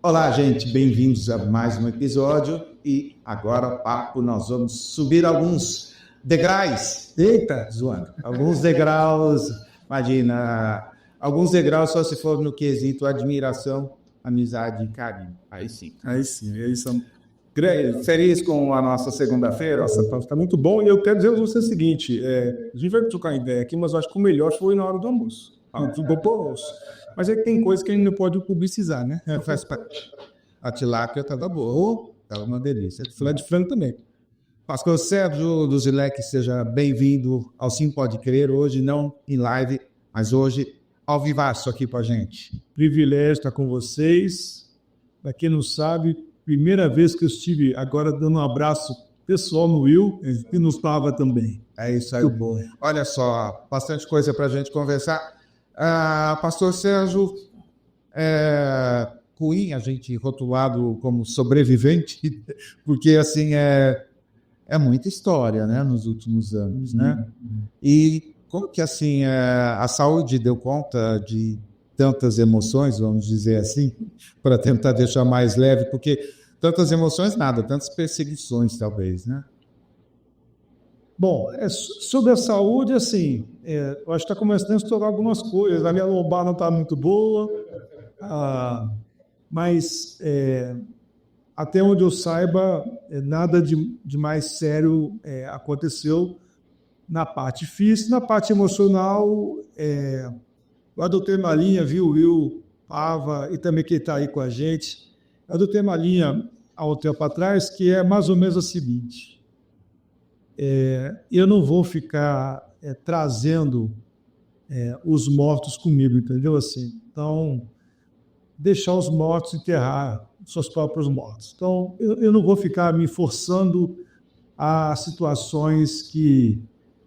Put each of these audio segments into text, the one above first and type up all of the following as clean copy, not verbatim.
Olá, gente, bem-vindos a mais um episódio e agora, papo, nós vamos subir alguns degraus. Eita, zoando. Alguns degraus, imagina, alguns degraus só se for no quesito admiração, amizade e carinho. Aí sim. Aí são Feliz com a nossa segunda-feira? Nossa, tá muito bom. E eu quero dizer a você o seguinte, a gente vai trocar ideia aqui, mas eu acho que o melhor foi na hora do almoço. Mas é que tem coisa que a gente não pode publicizar, né? Faz parte. A tilápia estava boa, estava uma delícia. Filé de frango também. Pastor Sérgio Duzilek, seja bem-vindo ao Sim Pode Crer, hoje não em live, mas hoje ao vivaço aqui com a gente. Privilégio estar com vocês. Para quem não sabe, primeira vez que eu estive agora dando um abraço pessoal no Will, que nos estava também. É isso aí. Muito bom. Olha só, bastante coisa para a gente conversar. Pastor Sérgio, ruim a gente rotulado como sobrevivente, porque assim é muita história, né, nos últimos anos, né? E como que assim a saúde deu conta de tantas emoções, vamos dizer assim, para tentar deixar mais leve, porque tantas emoções nada, tantas perseguições talvez, né? Bom, sobre a saúde, assim, eu acho que está começando a estourar algumas coisas. A minha lombar não está muito boa, mas até onde eu saiba, nada de mais sério aconteceu na parte física. Na parte emocional, eu adotei uma linha, viu, Will, Pava, e também quem está aí com a gente. Eu adotei uma linha há um tempo atrás que é mais ou menos a seguinte. Eu não vou ficar trazendo os mortos comigo, entendeu? Assim, então, deixar os mortos enterrar seus próprios mortos. Então, eu não vou ficar me forçando a situações que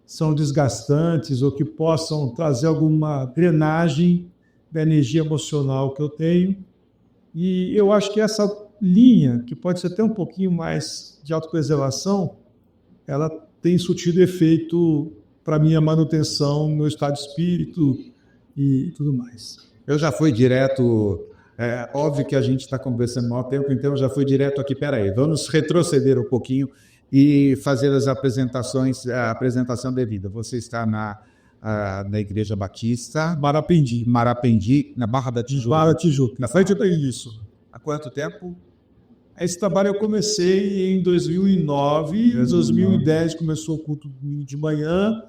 são desgastantes ou que possam trazer alguma drenagem da energia emocional que eu tenho. E eu acho que essa linha, que pode ser até um pouquinho mais de autopreservação, ela tem surtido efeito para minha manutenção, meu estado de espírito e tudo mais. Eu já fui direto, óbvio que a gente está conversando há muito tempo, então eu já fui direto aqui, peraí, vamos retroceder um pouquinho e fazer as apresentações, a apresentação devida. Você está na Igreja Batista Marapendi, na Barra da Tijuca. Barra da Tijuca, na frente da isso. Há quanto tempo? Esse trabalho eu comecei em 2009, em 2010 começou o culto de manhã,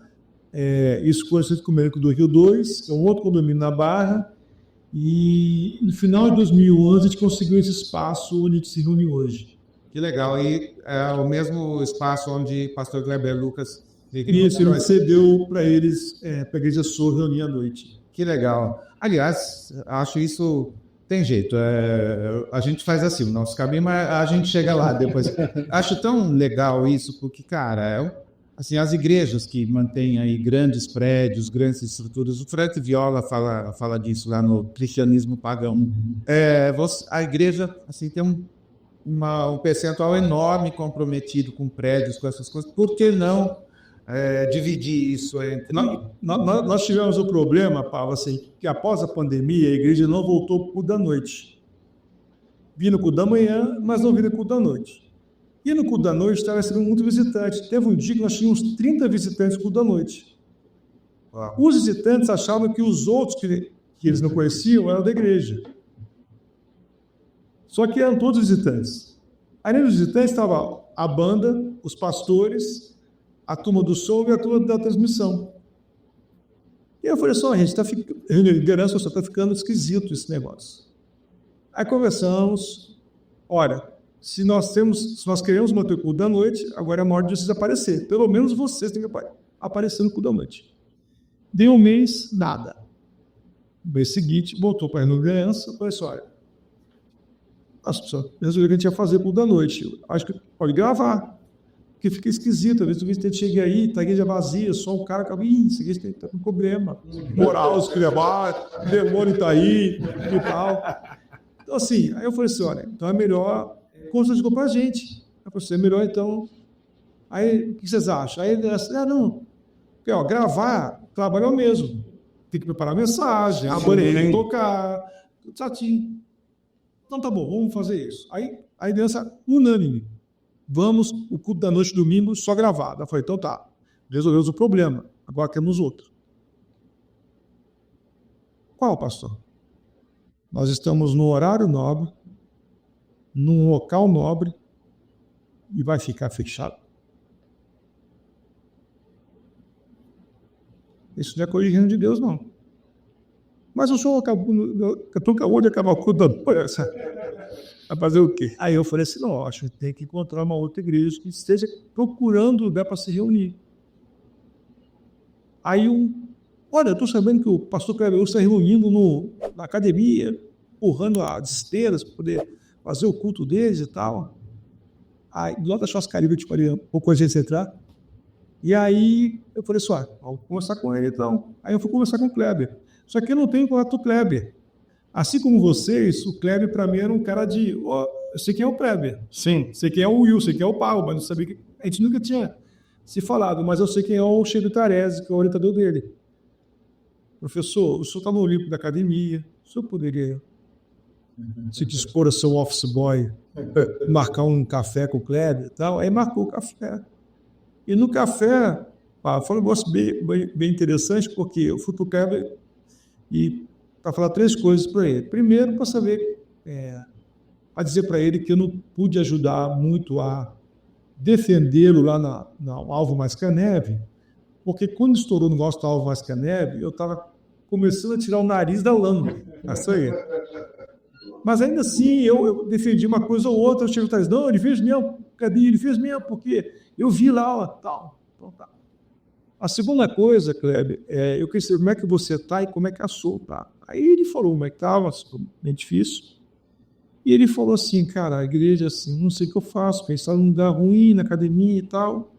isso foi o condomínio do Rio 2, um outro condomínio na Barra, e no final de 2011 a gente conseguiu esse espaço onde a gente se reúne hoje. Que legal, e é o mesmo espaço onde o pastor Kleber Lucas... Isso, ele cedeu para eles, para a Igreja Sul, reunir à noite. Que legal. Aliás, acho isso... Tem jeito, a gente faz assim, o nosso caminho, mas a gente chega lá depois. Acho tão legal isso, porque, cara, assim, as igrejas que mantêm aí grandes prédios, grandes estruturas, o Fred Viola fala disso lá no Cristianismo Pagão. A igreja assim, tem um percentual enorme comprometido com prédios, com essas coisas. Por que não dividir isso entre... Nós tivemos o problema, Paulo, assim, que após a pandemia a igreja não voltou para o culto da noite. Vi no culto da manhã, mas não vi no culto da noite. E no culto da noite estava recebendo muito visitante. Teve um dia que nós tínhamos 30 visitantes no culto da noite. Uau. Os visitantes achavam que os outros que eles não conheciam eram da igreja. Só que eram todos visitantes. Além dos visitantes estava a banda, os pastores, a turma do som e a turma da transmissão. E eu falei assim, gente, liderança está ficando esquisito esse negócio. Aí conversamos, olha, se nós queremos manter o culto da noite, agora é a hora de vocês aparecer. Pelo menos vocês têm que aparecer no culto da noite. Deu um mês, nada. No mês seguinte, voltou para a liderança, falei assim, olha, resolveu que a gente ia fazer o culto da noite. Acho que pode gravar. Porque fica esquisito, às vezes o visitante chega aí, tá a igreja vazia, só o cara acaba, essa igreja está com problema, moral, se levar, o demônio está aí e tal. Então assim, aí eu falei assim, olha, então é melhor, consultou para a gente. Eu falei assim, é melhor então, aí o que vocês acham? Aí ele disse, não, porque, gravar, trabalho é o mesmo, tem que preparar a mensagem, a banda tem que tocar, tudo certinho. Então tá bom, vamos fazer isso. Aí a liderança unânime. Vamos, o culto da noite domingo só gravado. Eu falei, então tá, resolvemos o problema. Agora temos outro. Qual, pastor? Nós estamos no horário nobre, num local nobre, e vai ficar fechado. Isso não é coisa de reino de Deus, não. Mas o senhor acabou de acabar o culto da noite. Vai fazer o quê? Aí eu falei assim, não, acho que tem que encontrar uma outra igreja que esteja procurando lugar para se reunir. Aí olha, eu estou sabendo que o pastor Kleber está reunindo na academia, empurrando as esteiras para poder fazer o culto deles e tal. Aí, do lado da churrascaria, eu te falei, pouco antes de entrar. E aí eu falei assim, vamos conversar com ele então. Aí eu fui conversar com o Kleber. Só que eu não tenho contato com o Kleber. Assim como vocês, o Kleber para mim era um cara de... eu sei quem é o Kleber. Sim. Sei quem é o Will, sei quem é o Paulo, mas não sabia que... A gente nunca tinha se falado, mas eu sei quem é o Cheiro Tarese, que é o orientador dele. Professor, o senhor está no Olimpo da academia, o senhor poderia se dispor a ser um office boy, marcar um café com o Kleber e tal? Aí marcou o café. E no café, foi um negócio bem interessante, porque eu fui para o Kleber e para falar 3 coisas para ele. Primeiro, para saber, a dizer para ele que eu não pude ajudar muito a defendê-lo lá na Alvo Mais Que a Neve, porque quando estourou o negócio da Alvo Mais Que a Neve, eu estava começando a tirar o nariz da lama. Isso aí. Mas ainda assim, eu defendi uma coisa ou outra, eu chego atrás, não, ele fez mesmo, cadê? Ele fez mesmo, porque eu vi lá, tal. Então tá. A segunda coisa, Kleber, eu queria saber como é que você está e como é que a sua tá. Aí ele falou como é que estava, bem difícil. E ele falou assim, cara, a igreja, assim, não sei o que eu faço, pensar num lugar ruim, na academia e tal.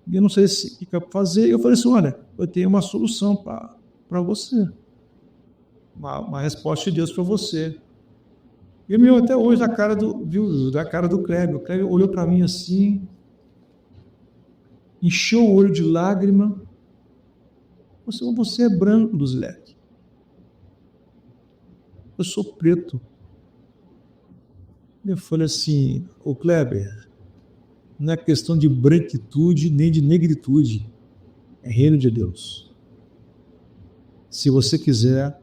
E eu não sei o que eu vou fazer. Eu falei assim, olha, eu tenho uma solução para você. Uma resposta de Deus para você. E meu, até hoje, da cara do Kleber. O Kleber olhou para mim assim, encheu o olho de lágrima. Você é branco, Duzilete. Eu sou preto. Eu falei assim, ô Kleber, não é questão de branquitude nem de negritude. É reino de Deus. Se você quiser,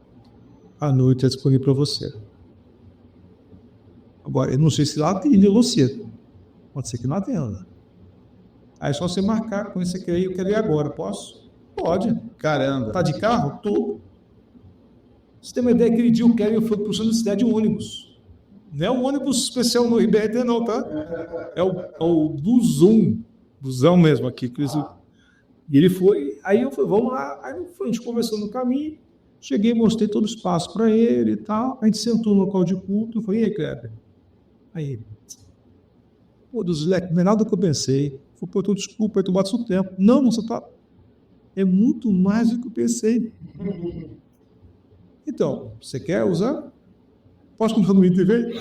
a noite é disponível para você. Agora, eu não sei se lá tem você. Pode ser que não atenda. Aí é só você marcar com esse aqui aí, eu quero ir agora, posso? Pode. Caramba. Tá de carro? Tô. Você tem uma ideia, aquele dia o Kevin foi para o centro da cidade de ônibus. Não é um ônibus especial no IBRT não, tá? É o busão mesmo aqui. E ele foi, aí eu falei, vamos lá. Aí a gente conversou no caminho, cheguei, mostrei todo o espaço para ele e tal. A gente sentou no local de culto, eu falei, e aí, Kleber? Aí, Duzilete, não é nada do que eu pensei. Falei, pô, desculpa, aí tu bate o tempo. Não, você tá... É muito mais do que eu pensei. Então, você quer usar? Posso comprar no ITV?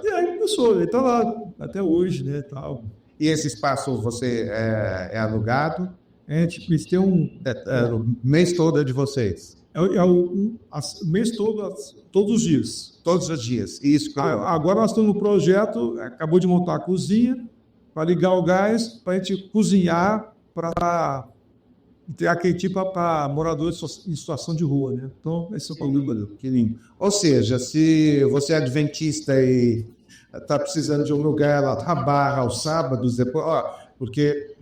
E aí começou, ele está lá até hoje, né, tal. E esse espaço você é alugado? Tipo, isso tem O mês todo é de vocês? O mês todo, todos os dias. Todos os dias. Isso. Agora nós estamos no projeto, acabou de montar a cozinha, para ligar o gás, para a gente cozinhar, para ter aquele tipo para moradores em situação de rua, né? Então, esse é o problema. Que lindo. Ou seja, se você é adventista e está precisando de um lugar lá na Barra aos sábados, depois, porque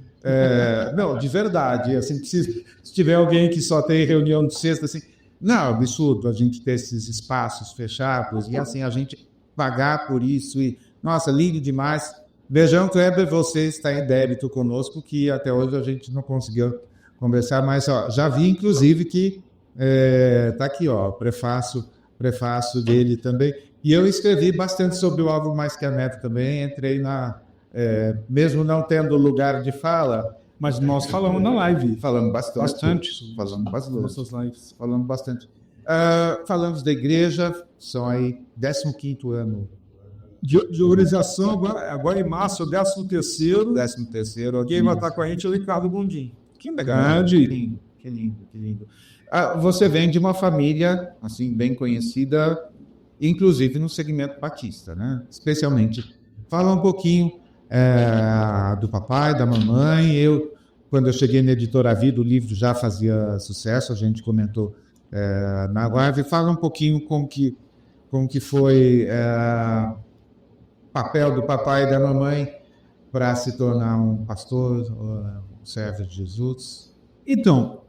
não, de verdade, assim, se tiver alguém que só tem reunião de sexta, assim, não, é absurdo a gente ter esses espaços fechados e assim a gente pagar por isso e, nossa, lindo demais. Vejam, Kleber, você está em débito conosco, que até hoje a gente não conseguiu conversar, mas já vi, inclusive, que tá aqui, prefácio dele também. E eu escrevi bastante sobre o Alvo Mais Que a Neve também, entrei mesmo não tendo lugar de fala, mas nós falamos na live. Falamos bastante. Nossas lives. Falamos bastante. Falamos da igreja, são aí 15º ano. De organização, agora em março, 13º. 13º. Quem vai estar com a gente é o Ricardo Gondim. Que legal. Que lindo. Você vem de uma família, assim, bem conhecida inclusive no segmento batista, né? Especialmente. Fala um pouquinho do papai, da mamãe. Quando eu cheguei na Editora Vida, o livro já fazia sucesso, a gente comentou na live. Fala um pouquinho como que foi o papel do papai e da mamãe para se tornar um pastor, um servo de Jesus. Então,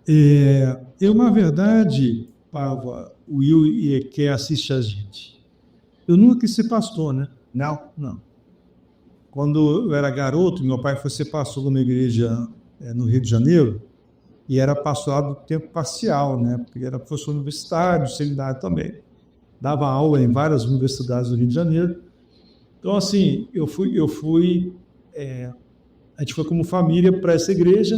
eu, na verdade, Pava, o Will e quem assiste a gente, eu nunca quis ser pastor, né? Não. Quando eu era garoto, meu pai foi ser pastor numa igreja no Rio de Janeiro, e era pastorado do tempo parcial, né? Porque ele era professor universitário, seminário também. Dava aula em várias universidades do Rio de Janeiro. Então, assim, a gente foi como família para essa igreja.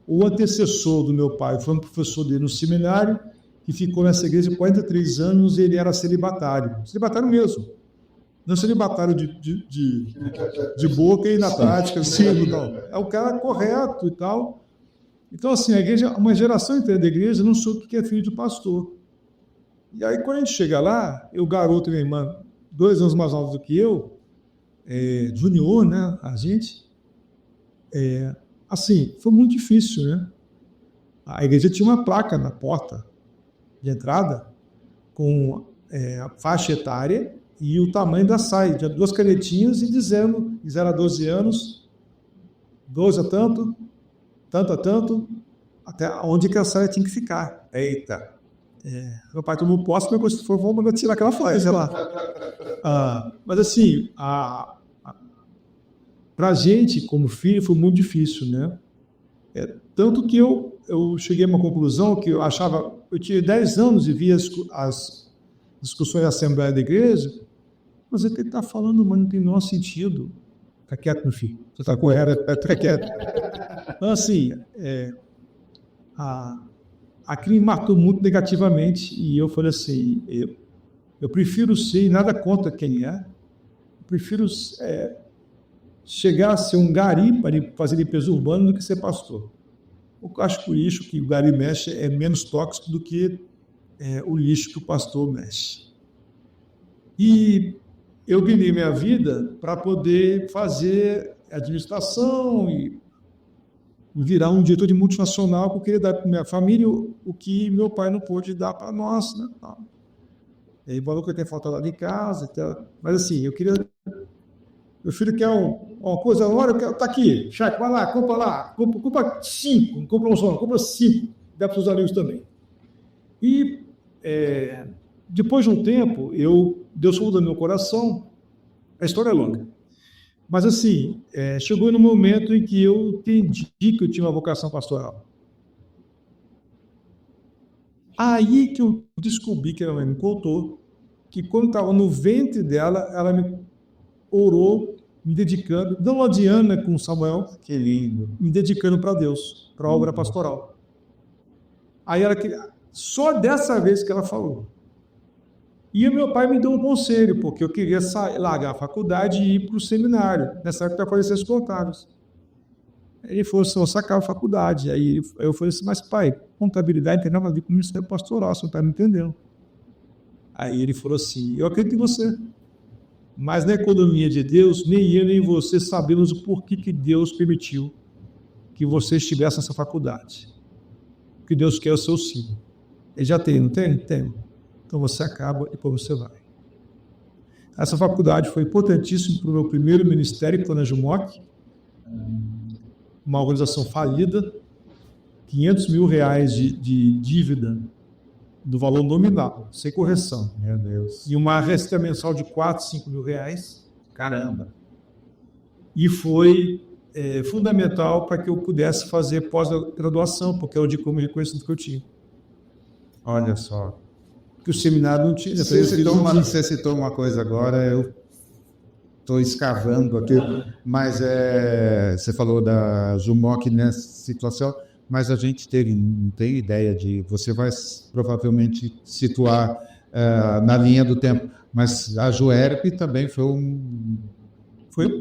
O antecessor do meu pai foi um professor dele no seminário, que ficou nessa igreja 43 anos, e ele era celibatário mesmo. Não celibatário de boca e na prática, assim, não. É o cara correto e tal. Então, assim, a igreja, uma geração inteira da igreja não soube o que é filho de pastor. E aí, quando a gente chega lá, eu, garoto e minha irmã, 2 anos mais novos do que eu, junior, né, a gente, assim, foi muito difícil, né? A igreja tinha uma placa na porta de entrada com a faixa etária e o tamanho da saia. Tinha 2 canetinhas e dizendo, de 0 a 12 anos, 12 a tanto, tanto a tanto, até onde que a saia tinha que ficar. Eita! Meu pai tomou posse, mas quando for, vamos tirar aquela saia, sei lá. Mas assim, pra gente, como filho, foi muito difícil, né? Tanto que eu cheguei a uma conclusão que eu tinha 10 anos e via as discussões da Assembleia da Igreja, mas ele está falando, mas não tem o menor sentido. Fica quieto, meu filho. Você está correto, fica quieto. Então, assim, aquilo me marcou muito negativamente, e eu falei assim, eu prefiro ser, e nada contra quem eu prefiro chegar a ser um gari para fazer limpeza urbana do que ser pastor. Eu acho por isso que o gari mexe é menos tóxico do que o lixo que o pastor mexe. E eu ganhei minha vida para poder fazer administração e virar um diretor de multinacional, porque eu queria dar para minha família o que meu pai não pôde dar para nós, né? E aí, falou que eu tenho faltado lá em casa, mas assim, eu queria... Meu filho quer uma coisa, tá aqui, chefe, vai lá, compra 5, não compra um só, compra 5, dá para os seus amigos também. E depois de um tempo, Deus falou no meu coração, a história é longa, mas assim, chegou no momento em que eu entendi que eu tinha uma vocação pastoral. Aí que eu descobri, que a minha mãe me contou, que quando estava no ventre dela, ela me orou, me dedicando, não a Diana com Samuel, que lindo, me dedicando para Deus, para a obra pastoral. Aí ela queria, só dessa vez que ela falou. E o meu pai me deu um conselho, porque eu queria largar a faculdade e ir para o seminário, nessa época para fazer ciências contábeis. Ele falou assim, eu sacava a faculdade. Aí eu falei assim, mas pai, contabilidade não tem nada a ver com o ministério pastoral, você não está me entendendo. Aí ele falou assim, eu acredito em você, mas na economia de Deus, nem eu nem você sabemos o porquê que Deus permitiu que você estivesse nessa faculdade. O que Deus quer é o seu sim. Ele já tem, não tem? Tem. Então você acaba e depois você vai. Essa faculdade foi importantíssima para o meu primeiro ministério, que foi na Jumoc, uma organização falida, R$500 mil de dívida do valor nominal, sem correção. Meu Deus. E uma receita mensal de R$4, R$5 mil. Caramba. E foi fundamental para que eu pudesse fazer pós-graduação, porque era o diploma de reconhecimento que eu tinha. Olha só. Que o seminário não tinha. Você citou uma coisa agora, eu estou escavando aqui, mas você falou da Jumoc nessa situação, mas a gente não tem ideia de... Você vai provavelmente situar na linha do tempo, mas a Juerp também foi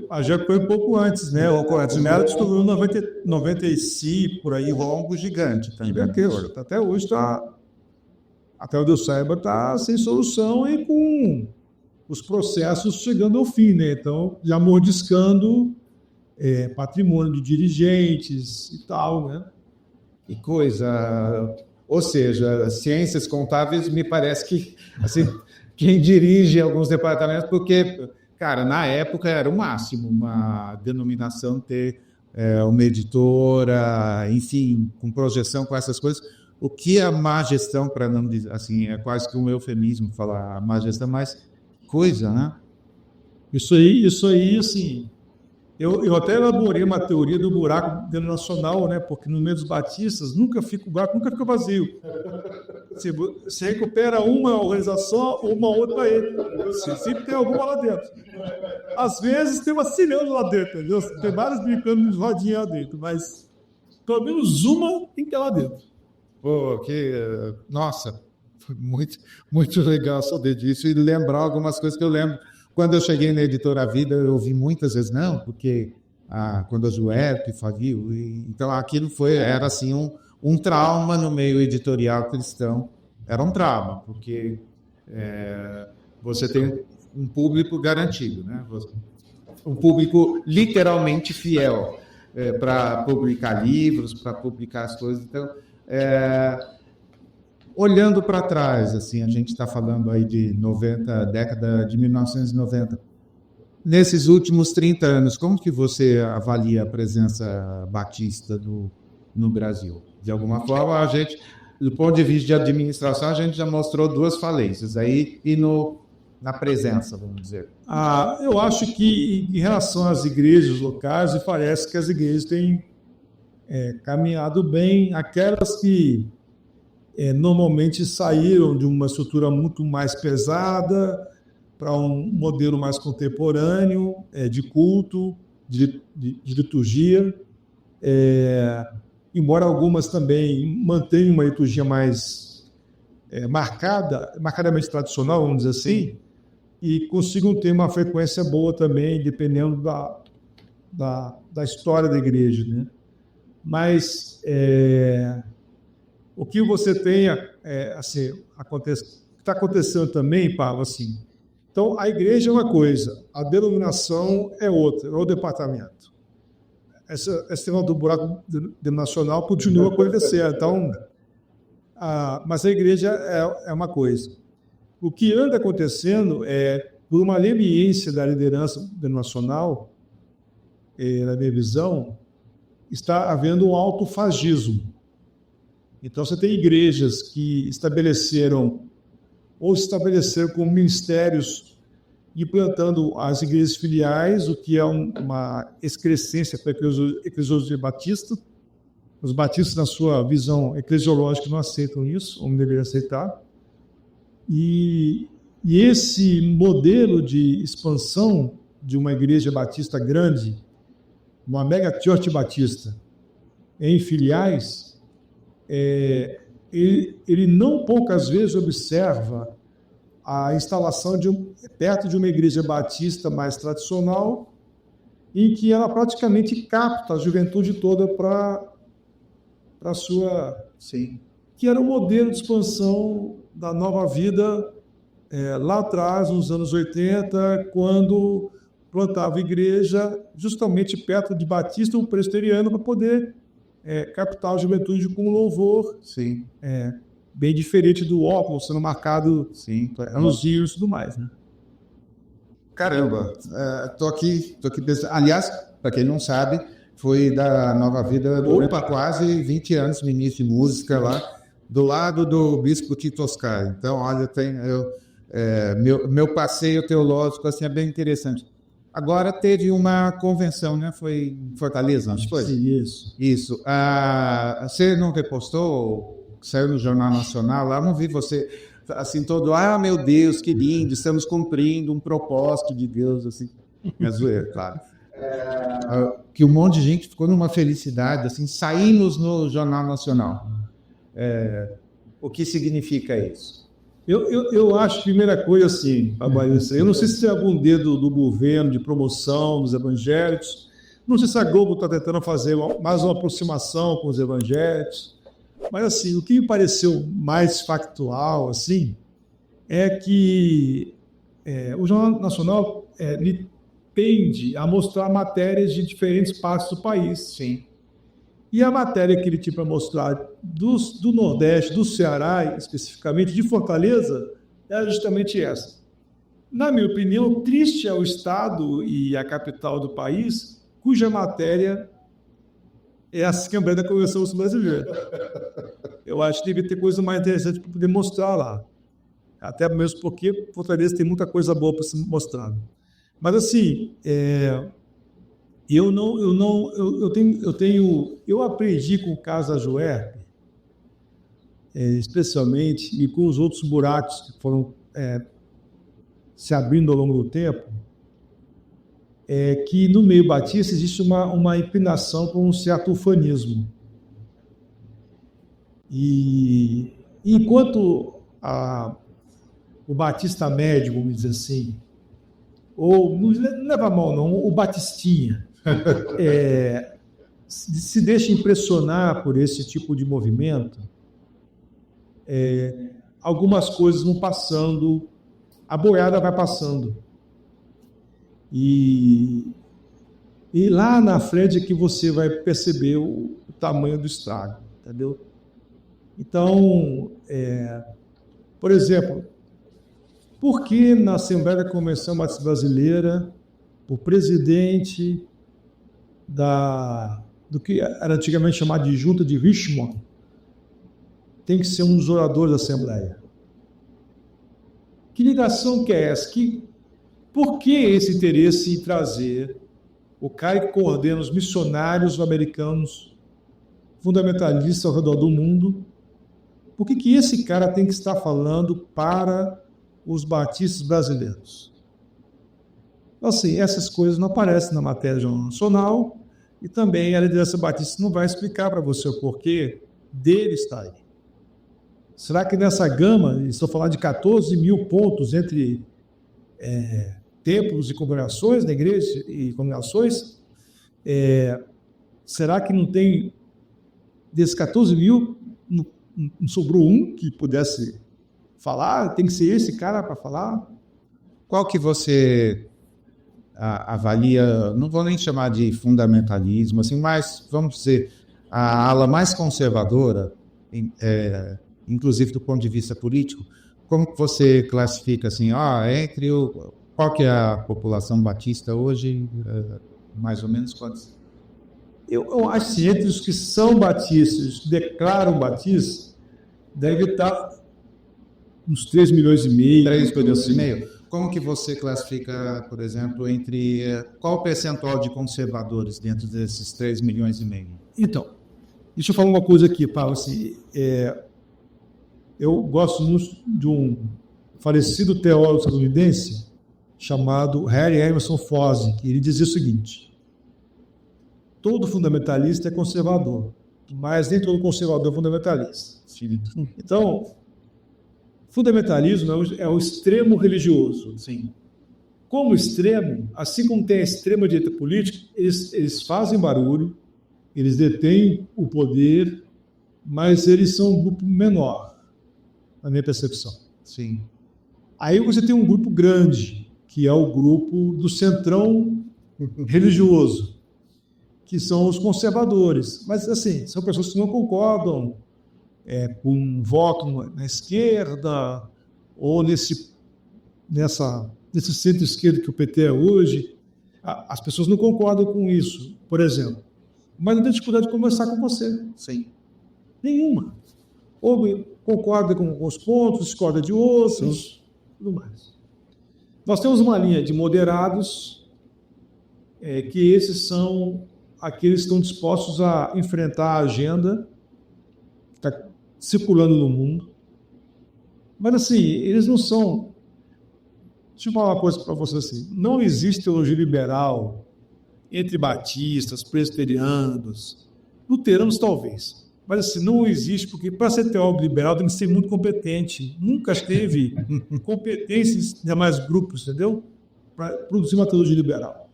a Juerp foi um pouco antes, né? A Juerp estourou em 95, por aí. Longo, gigante também. Até hoje está... até onde eu saiba, está sem solução e com os processos chegando ao fim, né? Então, já mordiscando patrimônio de dirigentes e tal, né? Que coisa... Ou seja, ciências contábeis me parece que assim, quem dirige alguns departamentos, porque, cara, na época era o máximo uma denominação ter uma editora, enfim, com projeção, com essas coisas. O que a má gestão, para não dizer assim, é quase que um eufemismo falar má gestão, mas coisa, né? Isso aí, assim, eu até elaborei uma teoria do buraco denominacional, né? Porque no meio dos batistas o buraco nunca fica vazio. Você recupera uma organização, uma outra aí. Sempre tem alguma lá dentro. Às vezes tem uma cilhando lá dentro, entendeu? Tem vários brincando de rodinha lá dentro, mas pelo menos uma tem que ter lá dentro. Pô, nossa, foi muito legal saber disso e lembrar algumas coisas que eu lembro. Quando eu cheguei na Editora Vida, eu ouvi muitas vezes, não, porque quando a Juerp faliu, então aquilo era assim um trauma no meio editorial cristão. Era um trauma, porque você tem um público garantido, né? Um público literalmente fiel para publicar livros, para publicar as coisas. Então, olhando para trás, assim, a gente está falando aí de década de 1990. Nesses últimos 30 anos, como que você avalia a presença batista no Brasil? De alguma forma, a gente, do ponto de vista de administração, a gente já mostrou duas falências aí na presença, vamos dizer. Eu acho que, em relação às igrejas locais, me parece que as igrejas têm caminhado bem. Aquelas que normalmente saíram de uma estrutura muito mais pesada para um modelo mais contemporâneo, de culto, de liturgia, embora algumas também mantenham uma liturgia mais marcadamente tradicional, vamos dizer assim, e consigam ter uma frequência boa também, dependendo da história da igreja, né? Mas o que você tem assim, está acontecendo também, Paulo, assim. Então, a igreja é uma coisa, a denominação é outra, é o departamento. Esse tema do buraco denominacional continua acontecendo. Então, mas a igreja é uma coisa. O que anda acontecendo por uma leniência da liderança denominacional, na minha visão, está havendo um autofagismo. Então, você tem igrejas que estabeleceram como ministérios, implantando as igrejas filiais, o que é uma excrescência para a eclesiologia batista. Os batistas, na sua visão eclesiológica, não aceitam isso, ou não deveriam aceitar. E esse modelo de expansão de uma igreja batista grande, uma mega church batista, em filiais, ele não poucas vezes observa a instalação perto de uma igreja batista mais tradicional, em que ela praticamente capta a juventude toda para a sua... Sim. Que era o modelo de expansão da Nova Vida lá atrás, nos anos 80, quando plantava igreja justamente perto de batista ou presbiteriano para poder captar a juventude com louvor. Sim. Bem diferente do óculos sendo marcado nos dias e tudo mais, né? Caramba, tô aqui pensando. Aliás, para quem não sabe, foi da Nova Vida durante quase 20 anos ministro de música lá, do lado do bispo Tito Oscar. Então, olha, meu passeio teológico assim, é bem interessante. Agora teve uma convenção, né? Foi em Fortaleza, acho que foi? Sim, Isso. Você não repostou? Saiu no Jornal Nacional lá, não vi você assim todo, meu Deus, que lindo, estamos cumprindo um propósito de Deus, assim. É zoeira, claro. Que um monte de gente ficou numa felicidade, assim, saímos no Jornal Nacional. O que significa isso? Eu acho, primeira coisa assim, eu não sei se tem algum dedo do governo de promoção dos evangélicos, não sei se a Globo está tentando fazer mais uma aproximação com os evangélicos, Mas, assim, o que me pareceu mais factual, assim, é que o Jornal Nacional ele tende a mostrar matérias de diferentes partes do país. Sim. E a matéria que ele tinha para mostrar do Nordeste, do Ceará, especificamente, de Fortaleza, era justamente essa. Na minha opinião, triste é o estado e a capital do país cuja matéria é a Assembleia da Convenção Brasileira. Eu acho que devia ter coisa mais interessante para poder mostrar lá. Até mesmo porque Fortaleza tem muita coisa boa para ser mostrada. Mas, assim, eu aprendi com o caso da Juerp, especialmente, e com os outros buracos que foram se abrindo ao longo do tempo, que no meio batista existe uma inclinação para um certo ufanismo. E enquanto o batista médio, vamos dizer assim, ou não leva mal não, o batistinha, se deixa impressionar por esse tipo de movimento, algumas coisas vão passando, a boiada vai passando. E lá na frente é que você vai perceber o tamanho do estrago, entendeu? Então, por exemplo, por que na Assembleia da Convenção Batista Brasileira o presidente do que era antigamente chamado de Junta de Richmond tem que ser um dos oradores da Assembleia? Que ligação que é essa? Por que esse interesse em trazer o cara que coordena os missionários americanos fundamentalistas ao redor do mundo? Por que esse cara tem que estar falando para os batistas brasileiros? Assim, essas coisas não aparecem na matéria do Jornal Nacional e também a liderança batista não vai explicar para você o porquê dele estar aí. Será que nessa gama, estou falando de 14 mil pontos entre templos e congregações na igreja e congregações, será que não tem, desses 14 mil, não sobrou um que pudesse falar? Tem que ser esse cara para falar? Qual que você avalia, não vou nem chamar de fundamentalismo, assim, mas vamos dizer, a ala mais conservadora, inclusive do ponto de vista político, como que você classifica assim, qual que é a população batista hoje, mais ou menos quantos? Eu acho que entre os que são batistas, declaram batistas, deve estar uns 3 milhões e meio. 3 milhões e meio? Como que você classifica, por exemplo, qual o percentual de conservadores dentro desses 3 milhões e meio? Então, deixa eu falar uma coisa aqui, Paulo. Assim, eu gosto muito de um falecido teólogo estadunidense chamado Harry Emerson Fozzi, que ele dizia o seguinte: todo fundamentalista é conservador, mas nem todo conservador é fundamentalista. Então, fundamentalismo é o extremo religioso. Sim. Como extremo, assim como tem a extrema direita política, eles fazem barulho, eles detêm o poder, mas eles são um grupo menor, na minha percepção. Sim. Aí você tem um grupo grande, que é o grupo do centrão religioso, que são os conservadores. Mas, assim, são pessoas que não concordam com um voto na esquerda ou nesse centro-esquerda que o PT é hoje. As pessoas não concordam com isso, por exemplo. Mas não tem dificuldade de conversar com você. Sim. Nenhuma. Ou concorda com alguns pontos, discorda de outros, tudo mais. Nós temos uma linha de moderados, que esses são aqueles que estão dispostos a enfrentar a agenda que está circulando no mundo. Mas, assim, eles não são... Deixa eu falar uma coisa para você assim. Não existe teologia liberal entre batistas, presbiterianos, luteranos talvez. Mas, assim, não existe, porque para ser teólogo liberal tem que ser muito competente. Nunca teve competências em demais grupos, entendeu? Para produzir uma teologia liberal.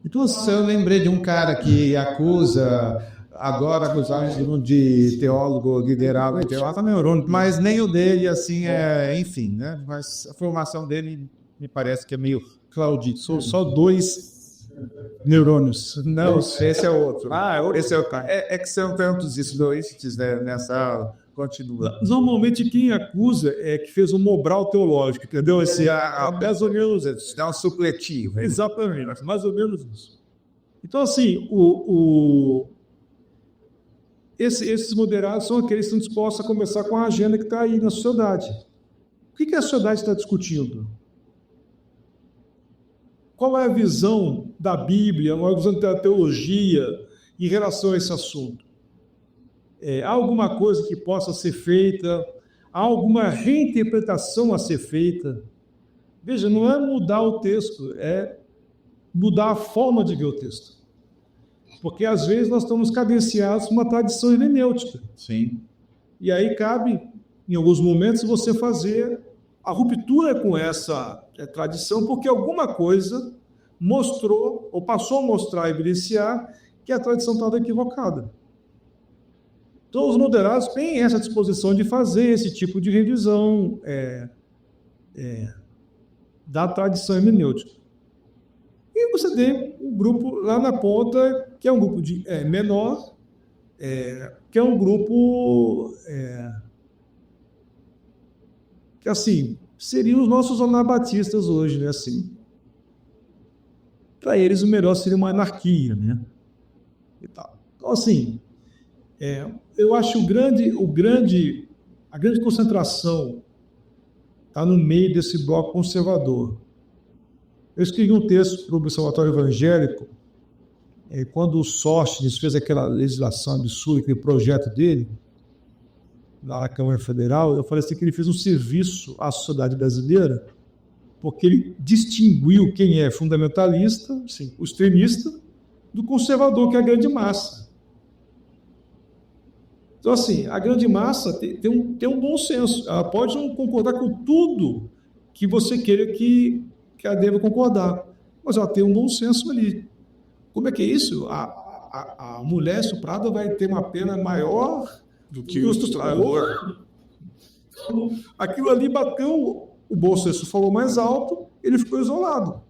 Então, eu lembrei de um cara que acusa agora usando de teólogo liderado em teólogo neurônio, mas nem o dele, assim, enfim, né? Mas a formação dele me parece que é meio claudito. São só 2 neurônios. Não, esse é outro. Esse é o cara. É que são tantos escleroides, né, nessa aula. Continua. Normalmente quem acusa é que fez um Mobral teológico, entendeu? Mais ou menos isso. Dá um supletivo. Exatamente, mais ou menos isso. Então, assim, esses moderados são aqueles que estão dispostos a começar com a agenda que está aí na sociedade. O que a sociedade está discutindo? Qual é a visão da Bíblia, qual é a visão da teologia em relação a esse assunto? Há alguma coisa que possa ser feita? Há alguma reinterpretação a ser feita? Veja, não é mudar o texto, é mudar a forma de ver o texto. Porque, às vezes, nós estamos cadenciados por uma tradição hermenêutica. Sim. E aí cabe, em alguns momentos, você fazer a ruptura com essa tradição, porque alguma coisa mostrou, ou passou a mostrar e evidenciar, que a tradição estava equivocada. Então, os moderados têm essa disposição de fazer esse tipo de revisão da tradição hermenêutica. E você tem um grupo lá na ponta, que é um grupo menor, que é um grupo que, assim, seriam os nossos anabatistas hoje, né? Assim, para eles, o melhor seria uma anarquia, né? E tal. Então, assim, eu acho a grande concentração está no meio desse bloco conservador. Eu escrevi um texto para o Observatório Evangélico, quando o Sóstenes fez aquela legislação absurda, aquele projeto dele, lá na Câmara Federal. Eu falei assim, que ele fez um serviço à sociedade brasileira, porque ele distinguiu quem é fundamentalista, sim, o extremista, do conservador, que é a grande massa. Então, assim, a grande massa tem um bom senso. Ela pode não concordar com tudo que você queira que ela deva concordar, mas ela tem um bom senso ali. Como é que é isso? A mulher estuprada vai ter uma pena maior do que o estuprador. Aquilo ali bateu, o bom senso falou mais alto, ele ficou isolado.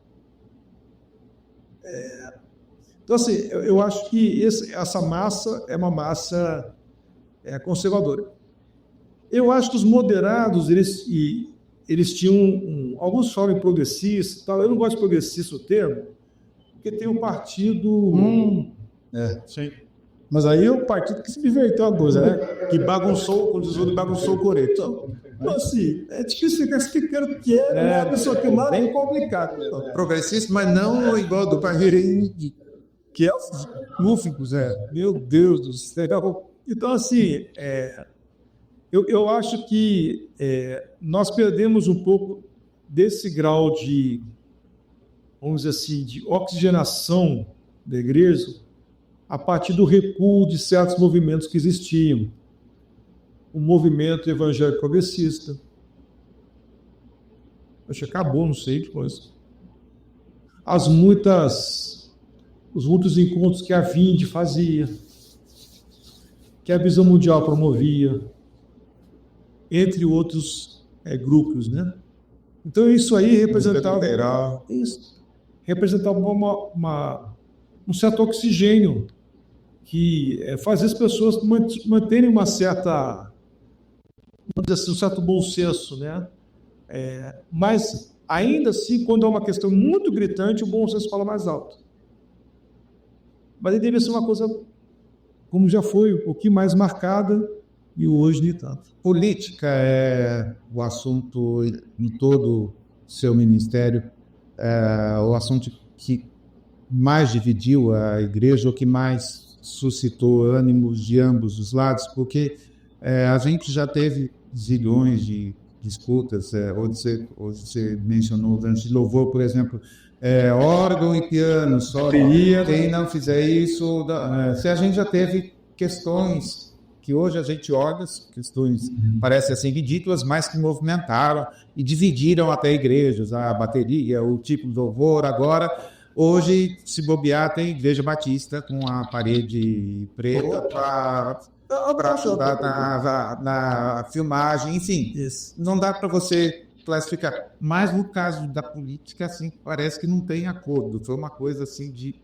Então, assim, eu acho que essa massa é uma massa conservadora. Eu acho que os moderados, eles tinham alguns falam em progressista, tal. Eu não gosto de progressista o termo, porque tem um partido... Sim. Mas aí é o partido que se divertiu a coisa, né? Que bagunçou, quando diz o bagunçou o Coreto. Então, assim, é difícil ficar explicando o que é, pessoa que lá é complicado. Progressista, mas não igual do Parreirinho, que é os múficos, Meu Deus do céu. Então, assim, eu acho que nós perdemos um pouco desse grau de, vamos dizer assim, de oxigenação da igreja a partir do recuo de certos movimentos que existiam. O movimento evangélico progressista. Acho que acabou, não sei depois. Os muitos encontros que a Vinde fazia, que a Visão Mundial promovia, entre outros grupos, né? Então isso aí representava um certo oxigênio que fazia as pessoas manterem uma certa, vamos dizer assim, um certo bom senso, né? Mas ainda assim, quando há uma questão muito gritante, o bom senso fala mais alto. Mas ele deve ser uma coisa, como já foi, um pouquinho mais marcada, e hoje nem tanto. Política é o assunto em todo o seu ministério, o assunto que mais dividiu a igreja, ou que mais suscitou ânimos de ambos os lados, porque a gente já teve zilhões de disputas, hoje você mencionou o de louvor, por exemplo, órgão e piano, só quem não fizer isso, se a gente já teve questões que hoje a gente olha, questões parecem assim ridículas, mas que movimentaram e dividiram até igrejas, a bateria, o tipo de louvor. Agora Hoje, se bobear, tem Igreja Batista com a parede preta para ajudar na filmagem, enfim. Isso. Não dá para você classificar. Mas no caso da política, assim, parece que não tem acordo. Foi uma coisa assim de...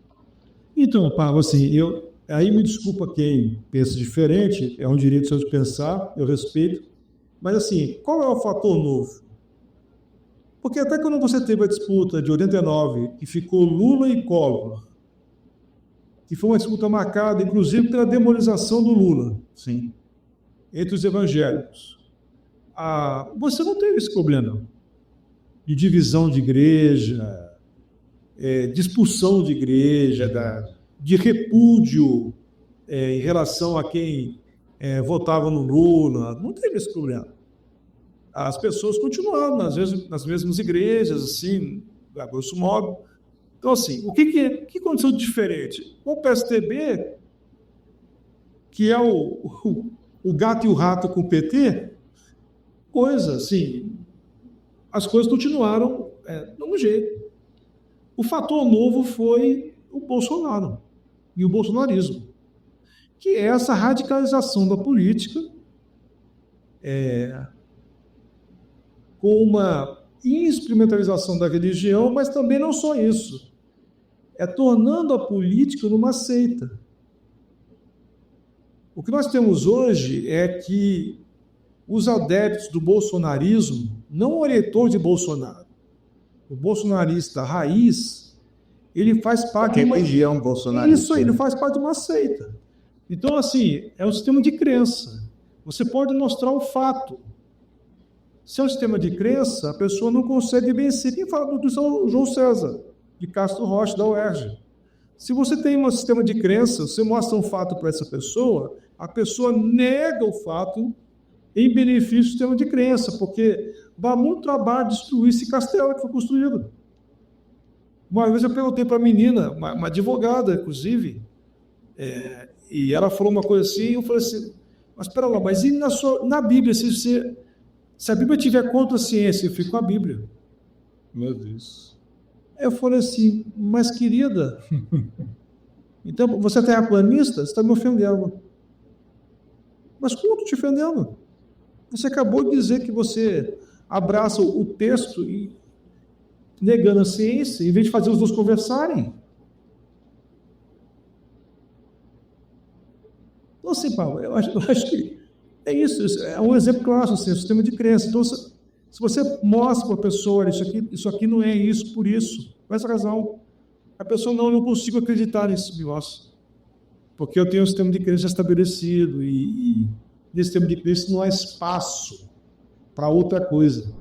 Então, Pablo, assim, aí me desculpa quem pensa diferente, é um direito seu de pensar, eu respeito, mas assim, qual é o fator novo? Porque até quando você teve a disputa de 89, que ficou Lula e Collor, que foi uma disputa marcada, inclusive, pela demonização do Lula, Sim. entre os evangélicos, você não teve esse problema de divisão de igreja, de expulsão de igreja, de repúdio em relação a quem votava no Lula. Não teve esse problema. As pessoas continuaram nas mesmas igrejas, assim, a grosso modo. Então, assim, o que aconteceu de diferente? O PSDB, que é o gato e o rato com o PT, assim, as coisas continuaram do mesmo jeito. O fator novo foi o Bolsonaro e o bolsonarismo, que é essa radicalização da política com uma instrumentalização da religião, mas também não só isso. Tornando a política numa seita. O que nós temos hoje é que os adeptos do bolsonarismo, não o eleitor de Bolsonaro, o bolsonarista raiz, ele faz parte de uma religião bolsonarista. Isso aí, ele faz parte de uma seita. Então, assim, é um sistema de crença. Você pode mostrar o fato. Se é um sistema de crença, a pessoa não consegue vencer. Quem fala do João César, de Castro Rocha, da UERJ. Se você tem um sistema de crença, você mostra um fato para essa pessoa, a pessoa nega o fato em benefício do sistema de crença, porque dá muito trabalho destruir esse castelo que foi construído. Uma vez eu perguntei para a menina, uma advogada, inclusive, e ela falou uma coisa assim, eu falei assim, mas espera lá, mas e na Bíblia, se a Bíblia tiver contra a ciência, eu fico com a Bíblia. Meu Deus. Eu falei assim, mas querida, então você é terraplanista? Você está me ofendendo. Mas como eu estou te ofendendo? Você acabou de dizer que você abraça o texto e negando a ciência, em vez de fazer os dois conversarem. Então, assim, Paulo, eu acho que é isso é um exemplo clássico, assim, o sistema de crença. Então, se você mostra para a pessoa, isso aqui não é isso por isso, com essa razão, a pessoa não consigo acreditar nesse negócio, porque eu tenho um sistema de crença estabelecido e nesse sistema de crença não há espaço para outra coisa.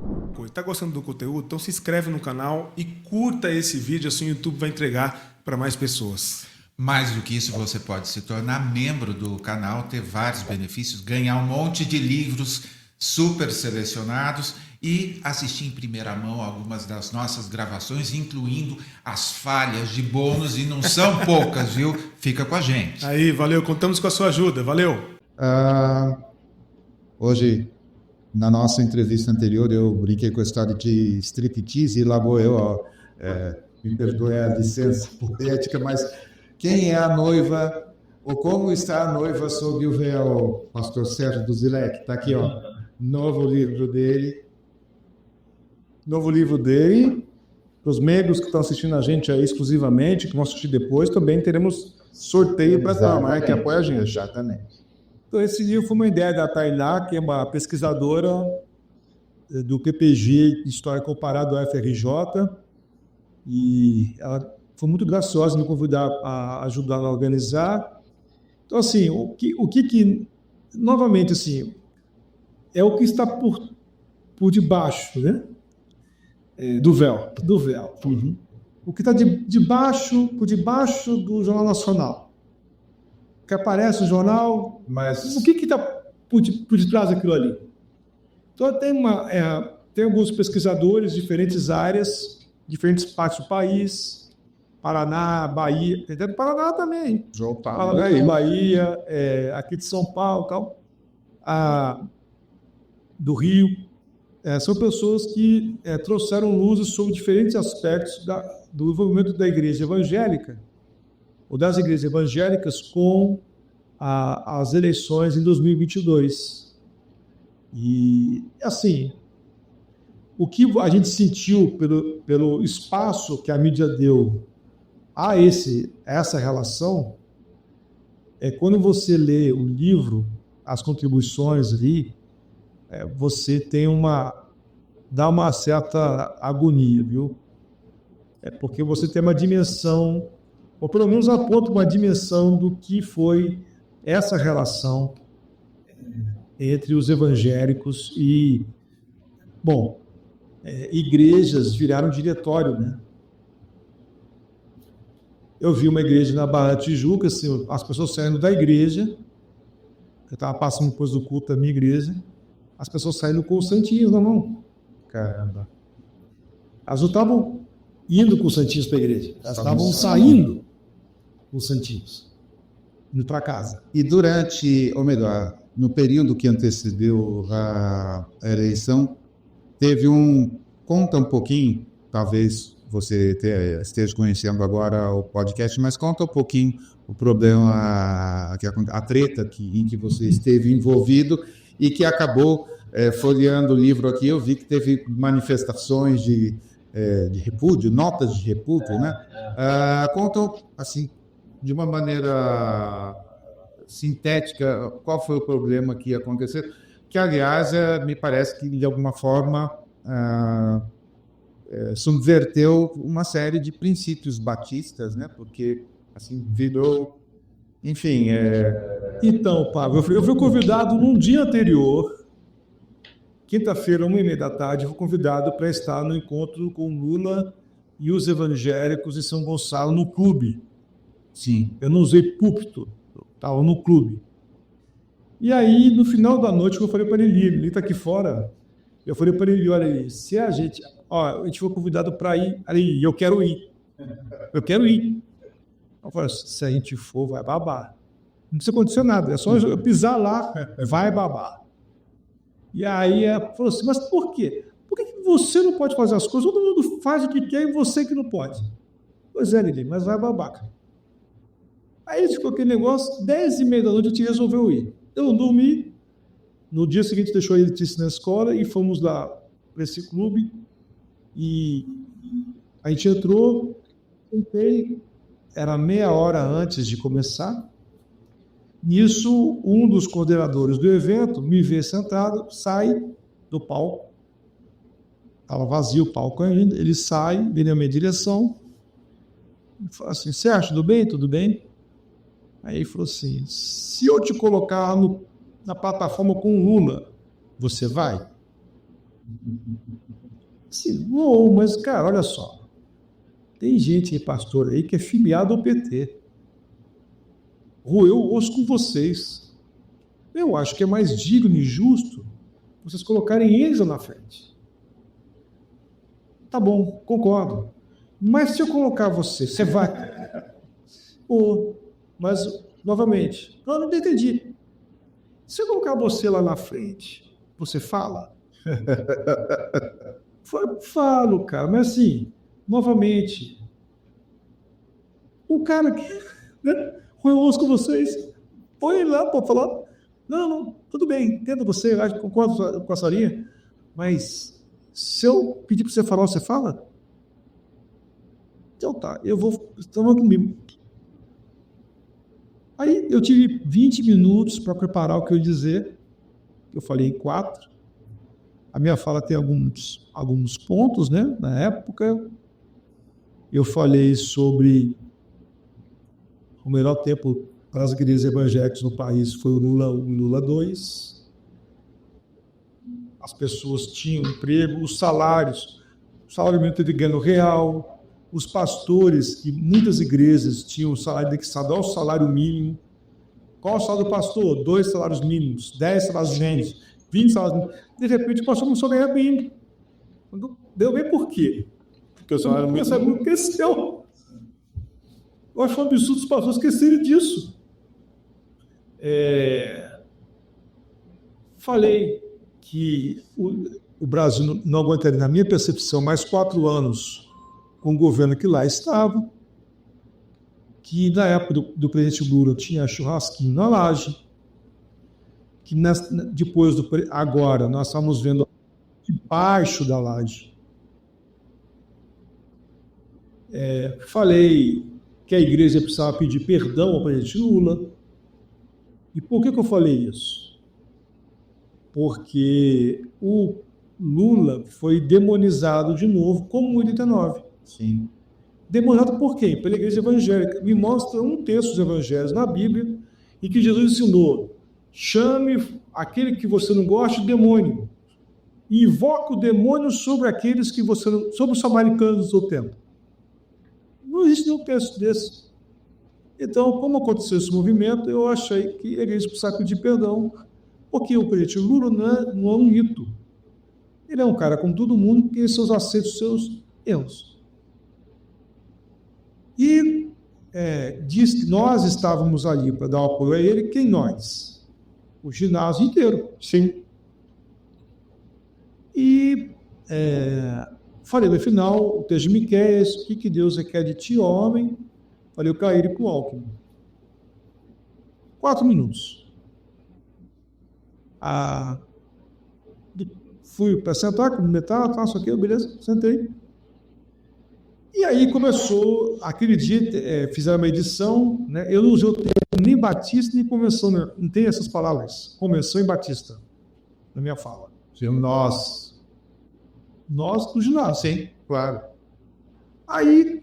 Está gostando do conteúdo? Então se inscreve no canal e curta esse vídeo, assim o YouTube vai entregar para mais pessoas. Mais do que isso, você pode se tornar membro do canal, ter vários benefícios, ganhar um monte de livros super selecionados e assistir em primeira mão algumas das nossas gravações, incluindo as falhas de bônus, e não são poucas, viu? Fica com a gente. Aí, valeu, contamos com a sua ajuda, valeu. Hoje, na nossa entrevista anterior, eu brinquei com a história de striptease e lá vou eu, me perdoe a licença poética, mas quem é a noiva ou como está a noiva sob o véu? Pastor Sérgio Duzilek, está aqui, novo livro dele. Novo livro dele. Para os membros que estão assistindo a gente aí exclusivamente, que vão assistir depois, também teremos sorteio para essa marca que apoia a gente. Exatamente. Então, esse livro foi uma ideia da Tainá, que é uma pesquisadora do PPG, História Comparada do FRJ, e ela foi muito graciosa em me convidar a ajudar a organizar. Então, assim, o que novamente, assim, é o que está por debaixo, né? Do véu. Uhum. O que está por debaixo do Jornal Nacional. Que aparece no jornal, mas o que está por detrás daquilo ali? Então, tem alguns pesquisadores de diferentes áreas, diferentes partes do país, Paraná, Bahia, até Paraná também. João Paulo. Paraná, Bahia, aqui de São Paulo, tal, do Rio. São pessoas que trouxeram luzes sobre diferentes aspectos do envolvimento da igreja evangélica, ou das igrejas evangélicas, com as eleições em 2022. E, assim, o que a gente sentiu pelo espaço que a mídia deu a essa relação é quando você lê o livro, as contribuições ali, você dá uma certa agonia, viu? Porque você tem uma dimensão, ou pelo menos aponta uma dimensão do que foi essa relação entre os evangélicos e, bom, igrejas viraram diretório, né? Eu vi uma igreja na Barra da Tijuca, assim, as pessoas saindo da igreja, eu estava passando depois do culto da minha igreja, as pessoas saindo com os santinhos na mão. Caramba. Elas não estavam indo com os santinhos para a igreja, elas estavam saindo com os santinhos, indo para casa. E durante, ou melhor, no período que antecedeu a eleição, teve conta um pouquinho, talvez você esteja conhecendo agora o podcast, mas conta um pouquinho o problema, a treta em que você esteve envolvido e que acabou, folheando o livro aqui, eu vi que teve manifestações de repúdio, notas de repúdio, né? Conta, assim, de uma maneira sintética, qual foi o problema que aconteceu, que, aliás, me parece que, de alguma forma, subverteu uma série de princípios batistas, né? Porque, assim, virou... Enfim... Então, Pablo, eu fui convidado num dia anterior, quinta-feira, 13h30, fui convidado para estar no encontro com Lula e os evangélicos em São Gonçalo, no clube. Sim. Eu não usei púlpito, estava no clube. E aí, no final da noite, eu falei para ele está aqui fora, eu falei para ele, olha aí, se a gente foi convidado para ir, ali, eu quero ir. Eu falei, se a gente for, vai babar. Não precisa acontecer nada, é só eu pisar lá, vai babar. E aí ela falou assim, mas por quê? Por que você não pode fazer as coisas? Todo mundo faz o que quer e você que não pode. Pois é, Lili, mas vai babaca. Aí ficou aquele negócio, 10h30 da noite a gente resolveu ir. Eu não dormi, no dia seguinte deixou a Letícia na escola e fomos lá para esse clube e a gente entrou, sentei, era meia hora antes de começar. Nisso, um dos coordenadores do evento me vê sentado, sai do palco, estava vazio o palco ainda, ele sai, vem na minha direção, e fala assim, Sérgio, tudo bem? Tudo bem? Aí ele falou assim, se eu te colocar na plataforma com o Lula, você vai? Sim, vou, mas cara, olha só, tem gente, pastor aí, que é filiado ao PT. Eu ouço com vocês. Eu acho que é mais digno e justo vocês colocarem eles lá na frente. Tá bom, concordo. Mas se eu colocar você vai... Mas, novamente, eu não entendi. Se eu colocar você lá na frente, você fala? Falo, cara, mas assim, novamente, o cara que... eu ouço com vocês, põe lá para falar, não, tudo bem, entendo você, concordo com a sua linha, mas se eu pedir para você falar, você fala? Então tá, estamos comigo. Aí eu tive 20 minutos para preparar o que eu ia dizer, eu falei em 4, a minha fala tem alguns pontos, né? Na época, eu falei sobre o melhor tempo para as igrejas evangélicas no país foi o Lula 2. As pessoas tinham emprego, os salários, o salário mínimo de ganho real, os pastores, que muitas igrejas tinham o salário indexado ao salário mínimo. Qual o salário do pastor? 2 salários mínimos, 10 salários mínimos, 20 salários mínimos. De repente o pastor começou a ganhar bem. Deu bem por quê? Porque o salário mínimo cresceu. Eu acho um absurdo os pastores esquecerem disso. Falei que o Brasil não aguentaria, na minha percepção, mais 4 anos com o governo que lá estava, que na época do presidente Lula tinha churrasquinho na laje, que depois agora nós estamos vendo debaixo da laje. Falei que a igreja precisava pedir perdão ao presidente Lula. E por que eu falei isso? Porque o Lula foi demonizado de novo, como em 89. Sim. Demonizado por quem? Pela igreja evangélica. Me mostra um texto dos evangelhos na Bíblia em que Jesus ensinou: chame aquele que você não gosta de demônio. E invoca o demônio sobre aqueles que você não... sobre os samaritanos do seu tempo. Não existe nenhum texto desse. Então, como aconteceu esse movimento, eu achei que a igreja precisava pedir perdão, porque o presidente Lula não é um mito. Ele é um cara como todo mundo, que tem seus acertos, seus erros. E diz que nós estávamos ali para dar apoio a ele. Quem nós? O ginásio inteiro. Sim. E falei no final, o texto de Miqueias, o que Deus requer de ti, homem? Falei, eu caí com o Alckmin. 4 minutos. Fui para sentar, cumprimentar, tá, isso aqui, beleza, sentei. E aí começou, aquele dia, fizeram uma edição, né? Eu não usei o termo nem batista, nem convenção, não tem essas palavras, convenção e batista, na minha fala. Nós do ginásio. Sim, claro. Aí,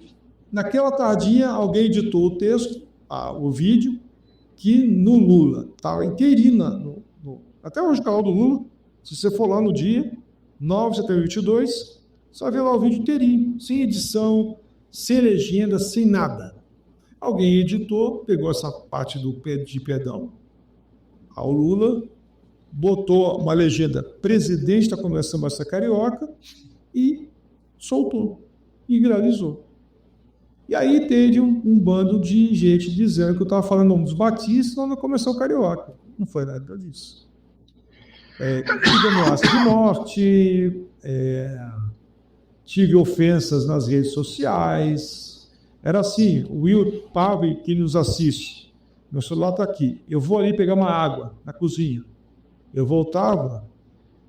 naquela tardinha, alguém editou o texto, o vídeo, que no Lula, estava inteirinho, até hoje o canal do Lula, se você for lá no dia, 9 de setembro de 22, só vê lá o vídeo inteirinho, sem edição, sem legenda, sem nada. Alguém editou, pegou essa parte de perdão ao Lula, botou uma legenda presidente da Convenção Batista Carioca e soltou, e viralizou. E aí teve um bando de gente dizendo que eu estava falando o nome dos batistas lá na Convenção Carioca. Não foi nada disso. Tive ameaça de morte, tive ofensas nas redes sociais. Era assim, o Will Pave, que nos assiste, meu celular está aqui, eu vou ali pegar uma água na cozinha. Eu voltava,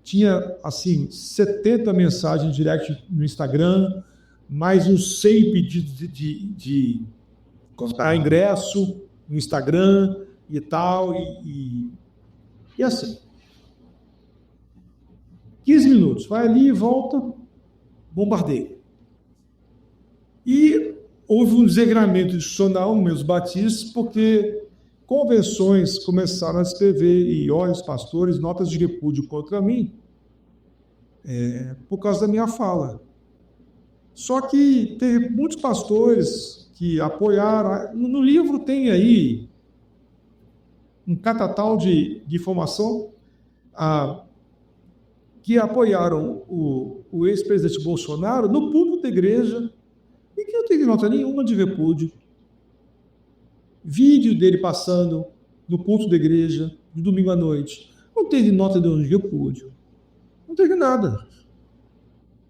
tinha assim 70 mensagens direct no Instagram, mais uns 100 pedidos de ingresso no Instagram e tal, e assim. 15 minutos, vai ali e volta, bombardeio. E houve um desregramento institucional no meus batistas, porque convenções começaram a escrever, e olhos, pastores, notas de repúdio contra mim, por causa da minha fala. Só que teve muitos pastores que apoiaram. No livro tem aí um catatal de informação que apoiaram o ex-presidente Bolsonaro no púlpito da igreja e que não teve nota nenhuma de repúdio. Vídeo dele passando no púlpito da igreja de domingo à noite. Não teve nota de repúdio. Não teve nada.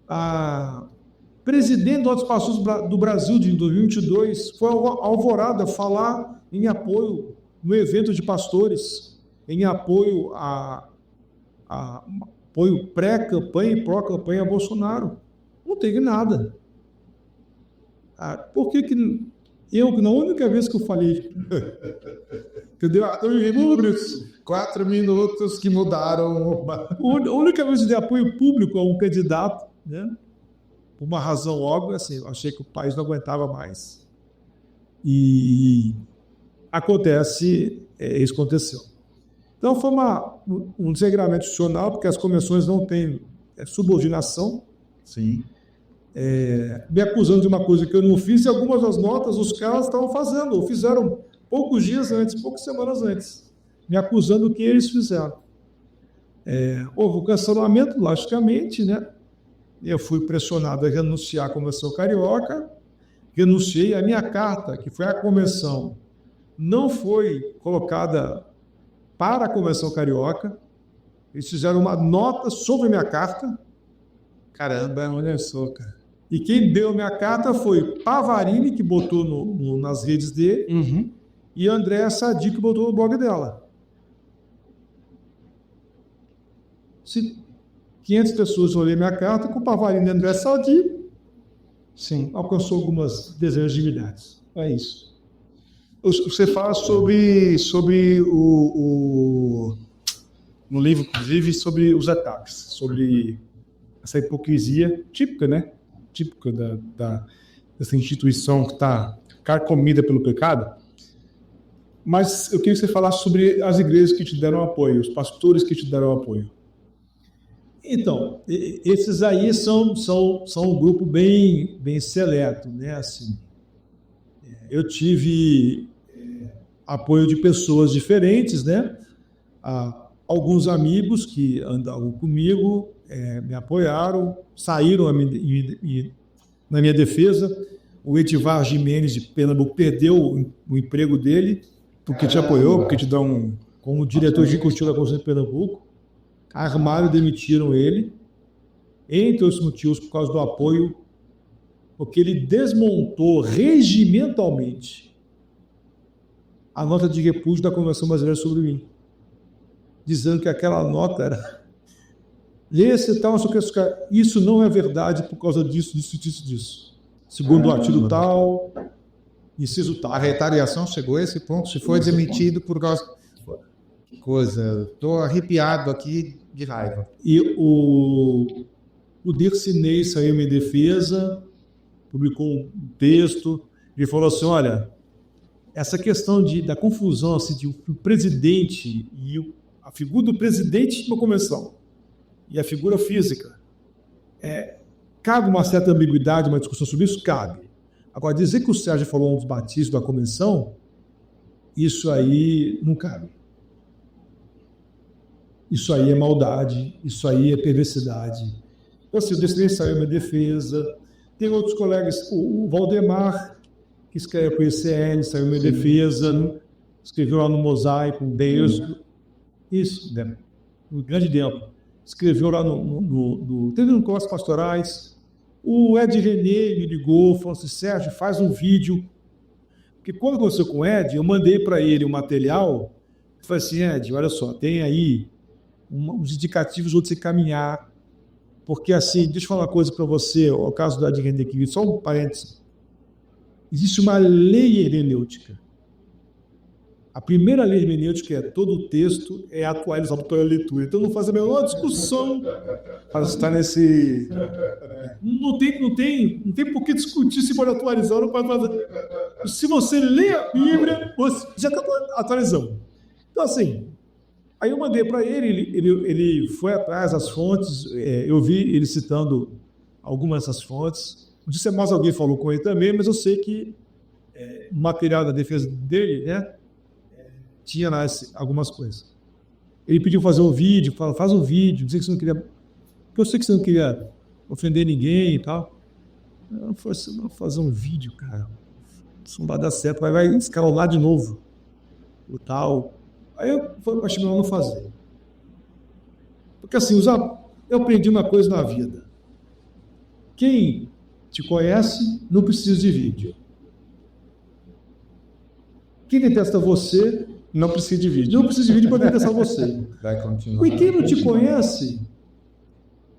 A presidente do Altos Pastores do Brasil de 2022 foi ao Alvorada falar em apoio no evento de pastores, em apoio apoio pré-campanha e pró-campanha a Bolsonaro. Não teve nada. Por que na única vez que eu falei, entendeu? 4 minutos que mudaram. A única vez que eu dei apoio público a um candidato, né? Por uma razão óbvia, assim, eu achei que o país não aguentava mais. E isso aconteceu. Então foi um desregramento institucional, porque as convenções não têm subordinação. Sim. Me acusando de uma coisa que eu não fiz, e algumas das notas os caras estavam fazendo, ou fizeram poucos dias antes, poucas semanas antes, me acusando do que eles fizeram. Houve um cancelamento, logicamente, né? Eu fui pressionado a renunciar à Convenção Carioca, renunciei. A minha carta, que foi a convenção, não foi colocada para a Convenção Carioca. Eles fizeram uma nota sobre a minha carta. Caramba, olha só, cara. E quem deu minha carta foi Pavarini, que botou nas redes dele, e Andréa Sadi, que botou no blog dela. Se 500 pessoas olharam minha carta, com Pavarini e Andréa Sadi, Sim, alcançou algumas dezenas de milhares. é isso. Você fala sobre no livro, inclusive, sobre os ataques, sobre essa hipocrisia típica, né? Típica dessa instituição que está carcomida pelo pecado. Mas eu queria que você falasse sobre as igrejas que te deram apoio, os pastores que te deram apoio. Então, esses aí são um grupo bem seleto, né? Assim, eu tive apoio de pessoas diferentes, né? Alguns amigos que andavam comigo me apoiaram, saíram na minha defesa. O Edivar Jimenez de Pernambuco perdeu o emprego dele porque te apoiou, porque te dá como diretor executivo da Conselho de Pernambuco. Armaram e demitiram ele, entre outros motivos, por causa do apoio, porque ele desmontou regimentalmente a nota de repúdio da Convenção Brasileira sobre mim, dizendo que aquela nota era esse tal, isso não é verdade por causa disso. Segundo o artigo tal, inciso tal. A retaliação chegou a esse ponto, se foi demitido por causa... Coisa, estou arrepiado aqui de raiva. E o Dircinei saiu em minha defesa, publicou um texto, ele falou assim, olha, essa questão da confusão assim, de o presidente e a figura do presidente de uma convenção e a figura física, cabe uma certa ambiguidade, uma discussão sobre isso? Cabe. Agora, dizer que o Sérgio falou dos batismos da convenção, isso aí não cabe. Isso aí é maldade, isso aí é perversidade. Então, assim, o Dircinei saiu em minha defesa. Tem outros colegas, o Valdemar, que escreve para o ICL, saiu em minha defesa, escreveu lá no Mosaico, Deus. Isso, né? No grande tempo. Escreveu lá teve no Costas Pastorais. O Ed René me ligou, falou assim, Sérgio, faz um vídeo. Porque quando aconteceu com o Ed, eu mandei para ele o material, eu falei assim, Ed, olha só, tem aí uns indicativos onde você caminhar, porque assim, deixa eu falar uma coisa para você, o caso da Ed René aqui, só um parênteses. Existe uma lei hermenêutica. A primeira lei hermenêutica é todo o texto é atualizado pela leitura. Então não faz a menor discussão. Para estar nesse... Não tem por que discutir se pode atualizar ou não pode atualizar. Se você lê a Bíblia, você já está atualizando. Então assim, aí eu mandei para ele foi atrás das fontes, eu vi ele citando algumas dessas fontes. Não sei se mais alguém falou com ele também, mas eu sei que o material da defesa dele, né, tinha lá algumas coisas. Ele pediu fazer um vídeo, faz um vídeo, não sei que você não queria, porque eu sei que você não queria ofender ninguém e tal. Eu falei assim, não, fazer um vídeo, cara, isso não vai dar certo, vai escalonar de novo o tal. Aí eu achei melhor não fazer. Porque assim, eu aprendi uma coisa na vida. Quem te conhece não precisa de vídeo. Quem detesta você não precisa de vídeo. Não precisa de vídeo para detestar você. Vai continuar. E quem não te conhece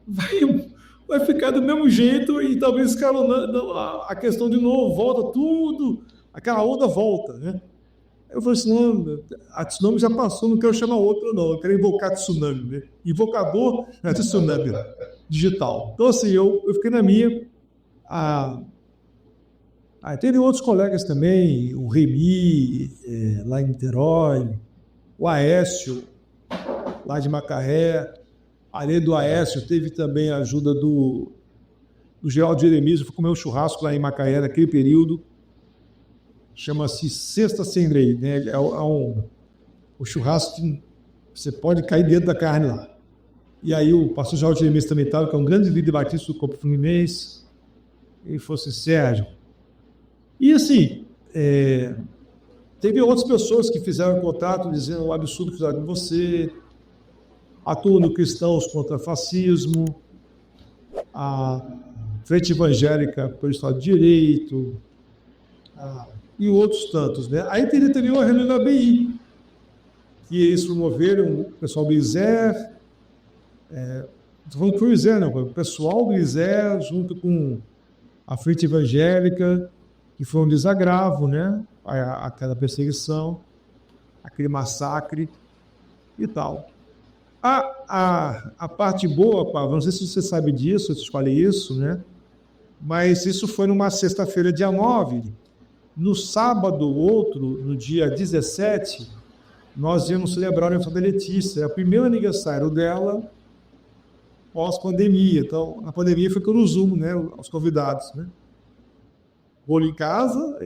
vai ficar do mesmo jeito e talvez escalonando a questão de novo, volta tudo, aquela onda volta, né? Eu falei assim, não, a tsunami já passou, não quero chamar outra não, eu quero invocar tsunami, né? Invocador é tsunami digital. Então assim, eu fiquei na minha. Teve outros colegas também, o Remi, lá em Niterói, o Aécio, lá de Macaé, além do Aécio, teve também a ajuda do Geraldo Jeremias, eu fui comer um churrasco lá em Macaé naquele período, chama-se Sexta Sem Lei, né? O churrasco que você pode cair dentro da carne lá. E aí o pastor Geraldo Jeremias também estava, que é um grande líder batista do Corpo Fluminense, ele falou assim, Sérgio. E assim, teve outras pessoas que fizeram contato dizendo o absurdo que fizeram com você, a turma do Cristãos contra Fascismo, Frente Evangélica pelo Estado de Direito, e outros tantos, né? Aí teria também uma reunião da BI, que eles promoveram o pessoal do ISER, estou falando que foi o ISER, não, foi o pessoal do ISER junto com a Frente Evangélica, que foi um desagravo, né? Aquela perseguição, aquele massacre e tal. A parte boa, Pablo, não sei se você sabe disso, eu escolhi isso, né? Mas isso foi numa sexta-feira, dia 9. No sábado, outro, no dia 17, nós íamos celebrar o aniversário da Letícia. É o primeiro aniversário dela pós-pandemia. Então, na pandemia foi pelo Zoom, né? Os convidados, né? Bolo em casa,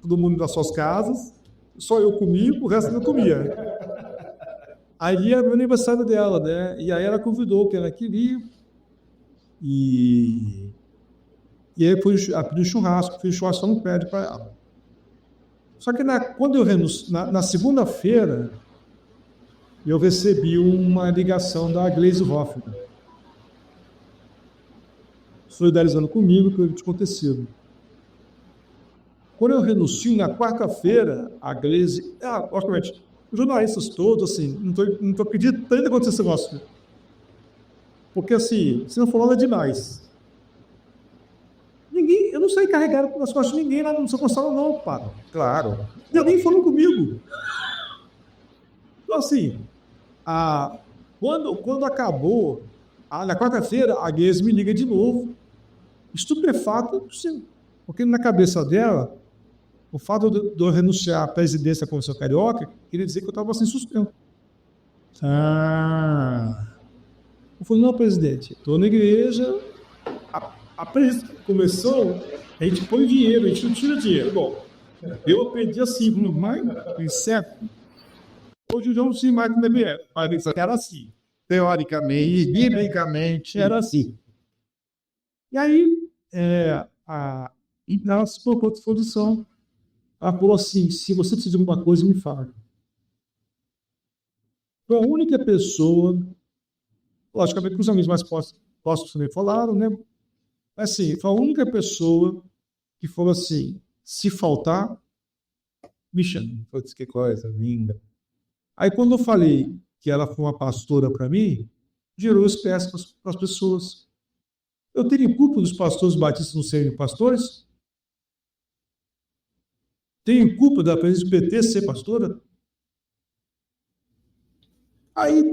todo mundo nas suas casas, só eu comia, o resto não comia. Aí era o aniversário dela, né? E aí ela convidou quem ela queria. E aí ela pediu churrasco, fiz churrasco no pé para ela. Só que quando eu renuncio, na segunda-feira, eu recebi uma ligação da Gleisi Hoffmann, solidarizando comigo pelo que tinha acontecido. Quando eu renuncio, na quarta-feira, a Gleisi... obviamente, os jornalistas todos, assim, não estou acreditando que aconteceu esse negócio. Porque, assim, se não for nada demais. Eu não saí carregado nas costas de ninguém lá no seu consultório, não, pá. Claro. Ninguém falou comigo. Então, assim, quando acabou, na quarta-feira, a Gleisi me liga de novo, estupefato, porque na cabeça dela, o fato de eu renunciar à presidência da Comissão Carioca queria dizer que eu estava sem suspenso. Eu falei, não, presidente, estou na igreja, a começou, a gente põe dinheiro, a gente não tira dinheiro. Bom, eu aprendi assim, mas certo. Hoje eu não sei mais como é, mas era assim. Teoricamente, biblicamente, era assim. E aí, ela se propôs à disposição. Ela falou assim, se você precisa de alguma coisa, me fala. Foi a única pessoa, logicamente que os amigos mais próximos também falaram, né? Mas assim, foi a única pessoa que falou assim, se faltar, me chama. Putz, que coisa linda. Aí quando eu falei que ela foi uma pastora para mim, gerou espécie para as pessoas. Eu teria culpa dos pastores batistas não serem pastores? Tenho culpa da presença do PT ser pastora? Aí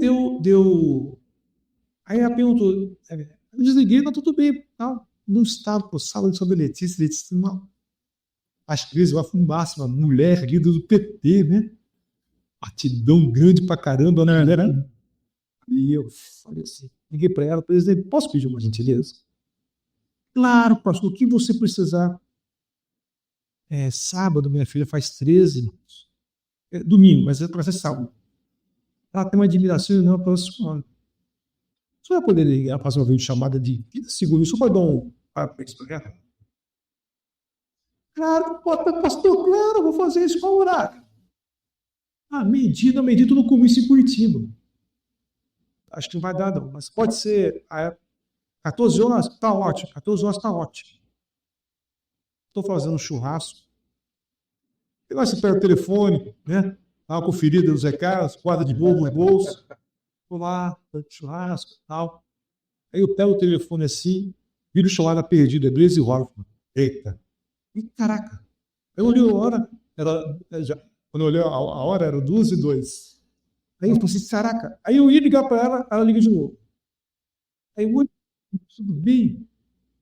Aí ela perguntou, eu desliguei, não, tudo bem, não. No estado, por sala de São Letícia, as crises, uma fumaça, uma mulher líder do PT, né? Batidão grande pra caramba, né? E eu falei assim, liguei para ela, presidente, posso pedir uma gentileza? Claro, pastor, o que você precisar? Sábado, minha filha faz 13 anos. Domingo, mas é para ser sábado. Ela tem uma admiração enorme para a senhora. Você vai poder ligar, fazer uma videochamada de 30 segundos, só para dar um parabéns para ela? Claro, pastor, claro, vou fazer isso com a horário. Medida no comício em Curitiba. Acho que não vai dar, não, mas pode ser 14 horas, está ótimo. 14 horas está ótimo. Estou fazendo um churrasco. E lá você pega o telefone, né? Dá uma conferida nos recados, quadra de bolo no bolso. Vou lá, churrasco e tal. Aí eu pego o telefone assim, viro o chamada perdida, é Gleisi Hoffmann. Eita. E caraca. Eu olhei a hora, quando eu olhei a hora, era 2:02. Aí eu falei assim, caraca. Aí eu ia ligar para ela liga de novo. Aí eu, tudo bem?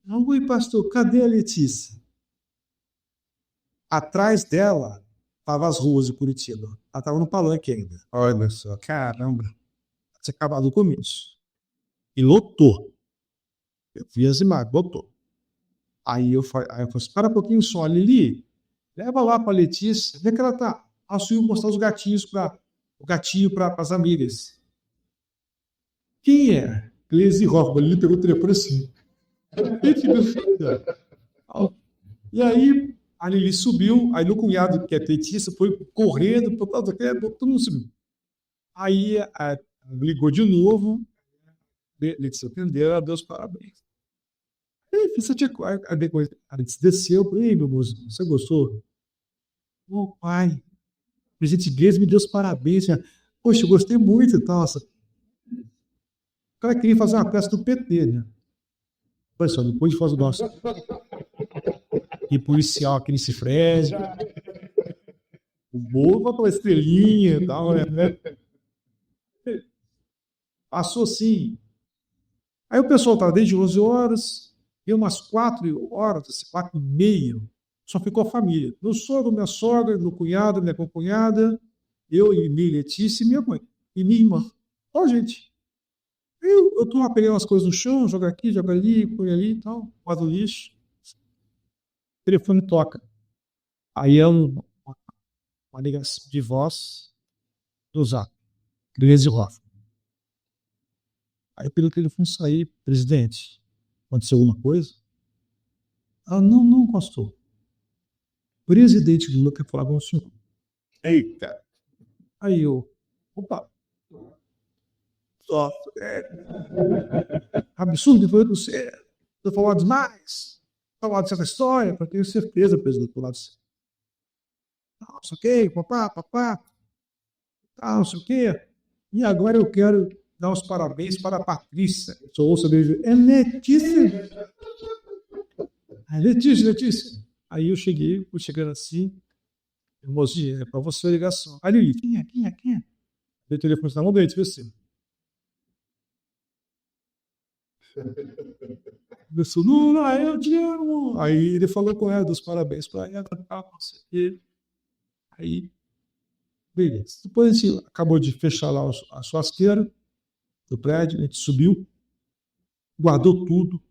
Oi, pastor, cadê a Letícia? Atrás dela estavam as ruas de Curitiba. Ela estava no palanque ainda. Olha só. Caramba. Tinha acabado o começo. E lotou. Eu vi as imagens, lotou. Aí eu falei assim, para um pouquinho só, Lili, leva lá para a Letícia, vê que ela tá. Ela subiu mostrar os gatinhos o gatinho para as amigas. Quem é? Gleisi Hoffmann. Ele pegou o telefone assim. E aí a Lili subiu, aí meu cunhado, que é petista, foi correndo, todo mundo subiu. Aí ligou de novo, Letícia atendeu, ela deu os parabéns. Ei, filho, você tinha. Aí desceu, falei, ei, meu moço, você gostou? Ô, pai, o presidente Guedes me deu os parabéns. Poxa, eu gostei muito e tal. O cara queria fazer uma peça do PT, né? Olha só, depois de fazer o nosso. E policial aqui nesse Fred. O Moro vai pra estrelinha e tal, né? Passou assim. Aí o pessoal estava desde 11 horas, e umas 4 horas, 4h30, só ficou a família. Meu sogro, minha sogra, meu cunhado, minha concunhada, eu e minha Letícia e minha mãe. E minha irmã. Ó, gente. Eu tô lá pegando as coisas no chão, joga aqui, joga ali, põe ali e tal, guarda o lixo. O telefone toca. Aí é uma ligação de voz do Zap, Gleisi Hoffmann. Aí pelo telefone saí, presidente, aconteceu alguma coisa? Ah, não encostou. Presidente Lula quer falar com o senhor. Eita! Aí eu, opa, absurdo que foi você, eu falar demais, falar dessa história, para ter certeza, presidente, do lado de você. Não sei o quê, papá, não sei o quê. E agora eu quero dar os parabéns para a Patrícia. Só ouço dele, é Letícia. Letícia. Aí eu fui chegando assim, mozinho, é para você a ligação. Aí ele, quem é? Dei o telefone na mão dele, você. Começou, não, eu te amo. Aí ele falou com ela, dos parabéns para ela, não sei o quê. Aí, beleza. Depois a gente acabou de fechar lá a churrasqueira do prédio, a gente subiu, guardou tudo.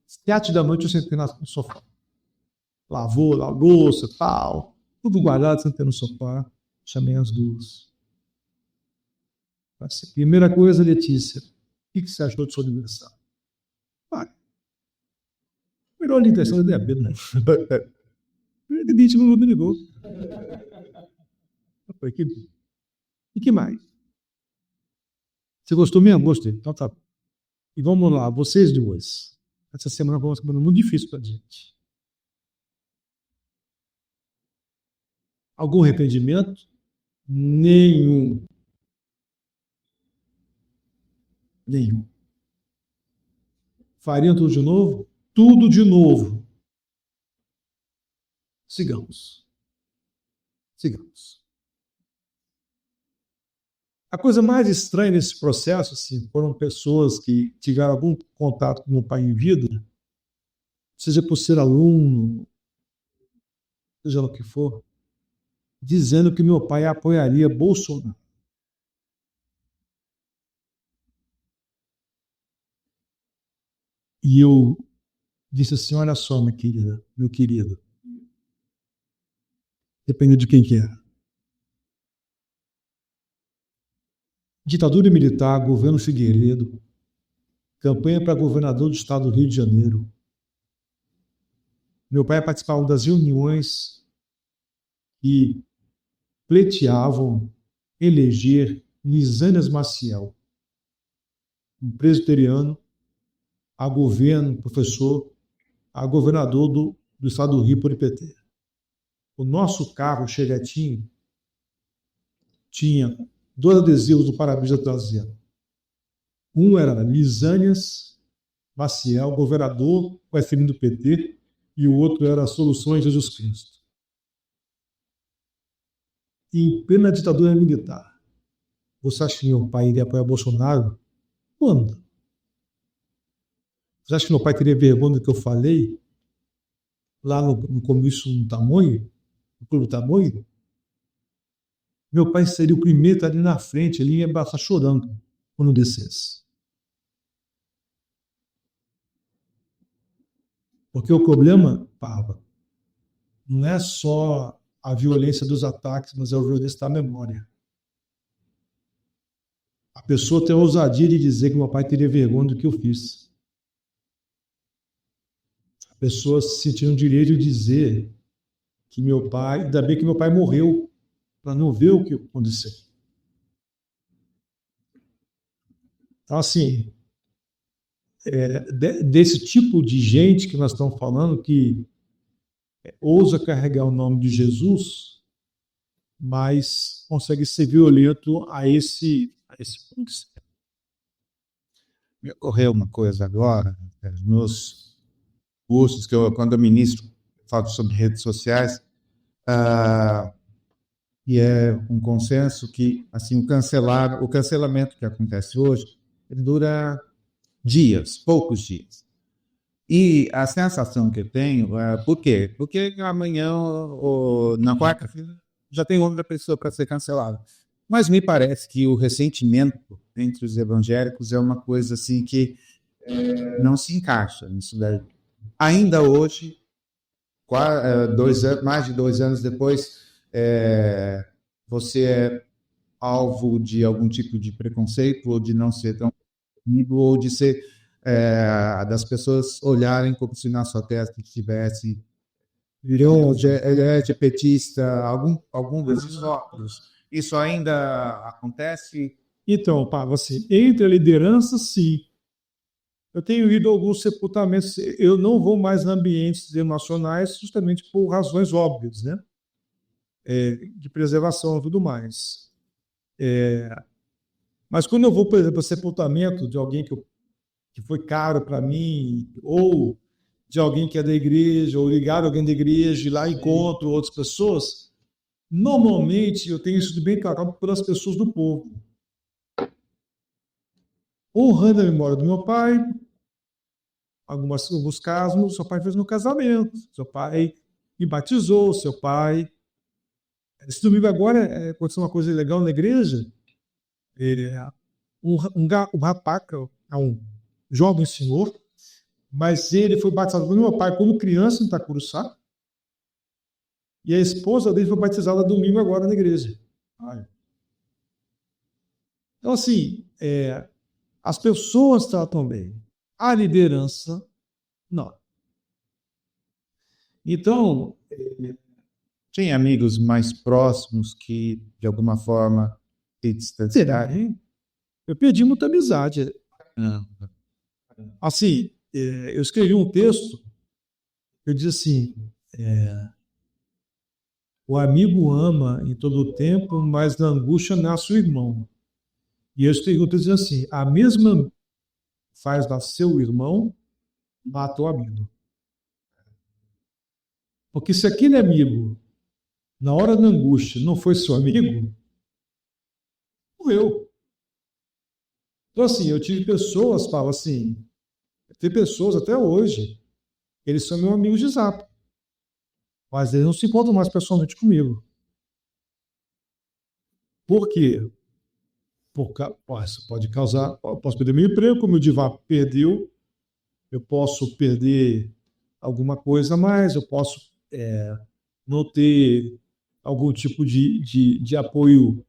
7 da noite eu sentei no sofá. Lavou a louça e tal, tudo guardado, sentei no sofá, chamei as duas. Assim, primeira coisa, Letícia, o que você achou do seu aniversário? Melhor aniversário da vida, né? Ele não me ligou. E que mais? Você gostou mesmo? Gostei. Então tá. E vamos lá, vocês duas. Essa semana foi uma semana muito difícil pra gente. Algum arrependimento? Nenhum. Fariam tudo de novo? Tudo de novo. Sigamos. A coisa mais estranha nesse processo, assim, foram pessoas que tiveram algum contato com meu pai em vida, seja por ser aluno, seja lá o que for, dizendo que meu pai apoiaria Bolsonaro. E eu disse assim, olha só, minha querida, meu querido, depende de quem que é. Ditadura militar, governo Figueiredo, campanha para governador do estado do Rio de Janeiro. Meu pai participava das reuniões que pleiteavam eleger Lisânias Maciel, um presbiteriano, a governo, professor, a governador do estado do Rio por IPT. O nosso carro, Chevetinho, tinha 2 adesivos do para-brisa traseiro. Um era Lisânias Maciel, governador, com FM do PT, e o outro era Soluções Jesus Cristo. E em plena ditadura militar, você acha que meu pai iria apoiar Bolsonaro? Quando? Você acha que meu pai teria vergonha do que eu falei lá no comício no Tamoio, no Clube Tamoio? Meu pai seria o primeiro a estar ali na frente, ele ia abraçar chorando quando descesse. Porque o problema, Pava, não é só a violência dos ataques, mas é a violência da memória. A pessoa tem a ousadia de dizer que meu pai teria vergonha do que eu fiz. A pessoa se sentia no direito de dizer que meu pai, ainda bem que meu pai morreu, para não ver o que aconteceu. Então, assim, desse tipo de gente que nós estamos falando, que ousa carregar o nome de Jesus, mas consegue ser violento a esse ponto. Me ocorreu uma coisa agora, nos cursos que quando eu ministro, falo sobre redes sociais, e é um consenso que assim o cancelamento que acontece hoje, ele dura dias, poucos dias. E a sensação que eu tenho por quê? Porque amanhã ou na quarta-feira já tem outra pessoa para ser cancelada. Mas me parece que o ressentimento entre os evangélicos é uma coisa assim que não se encaixa nisso daí. Ainda hoje, mais de 2 anos depois, você é alvo de algum tipo de preconceito, ou de não ser tão amigo, ou de ser das pessoas olharem como se na sua testa tivesse LGBTista, algum desses rótulos. Isso ainda acontece? Então, Pablo, assim, entre a liderança, sim. Eu tenho ido a alguns sepultamentos, eu não vou mais em ambientes denominacionais justamente por razões óbvias, né? De preservação e tudo mais. Mas quando eu vou, por exemplo, ao sepultamento de alguém que foi caro para mim, ou de alguém que é da igreja, ou ligado a alguém da igreja, e lá encontro outras pessoas, normalmente eu tenho isso bem tratado pelas pessoas do povo. Honrando a memória do meu pai, alguns casos, seu pai fez meu casamento, seu pai me batizou, seu pai... Esse domingo agora aconteceu uma coisa legal na igreja. Um rapaz, é um jovem senhor, mas ele foi batizado pelo meu pai como criança em Itacuruçá, e a esposa dele foi batizada domingo agora na igreja. Então, assim, as pessoas tratam bem, a liderança, não. Então, tem amigos mais próximos que, de alguma forma, se distanciaram? Eu perdi muita amizade. Assim, eu escrevi um texto, eu disse assim, o amigo ama em todo o tempo, mas na angústia nasce o irmão. E eu escrevi um texto assim, a mesma faz nascer o irmão, mata o amigo. Porque se aquele amigo, na hora da angústia, não foi seu amigo, morreu. Então, assim, eu tive pessoas, Paulo, assim, tem pessoas até hoje, eles são meus amigos de zap, mas eles não se encontram mais pessoalmente comigo. Por quê? Porque isso pode causar, eu posso perder meu emprego, como o Divar perdeu, eu posso perder alguma coisa a mais, eu posso não ter algum tipo de apoio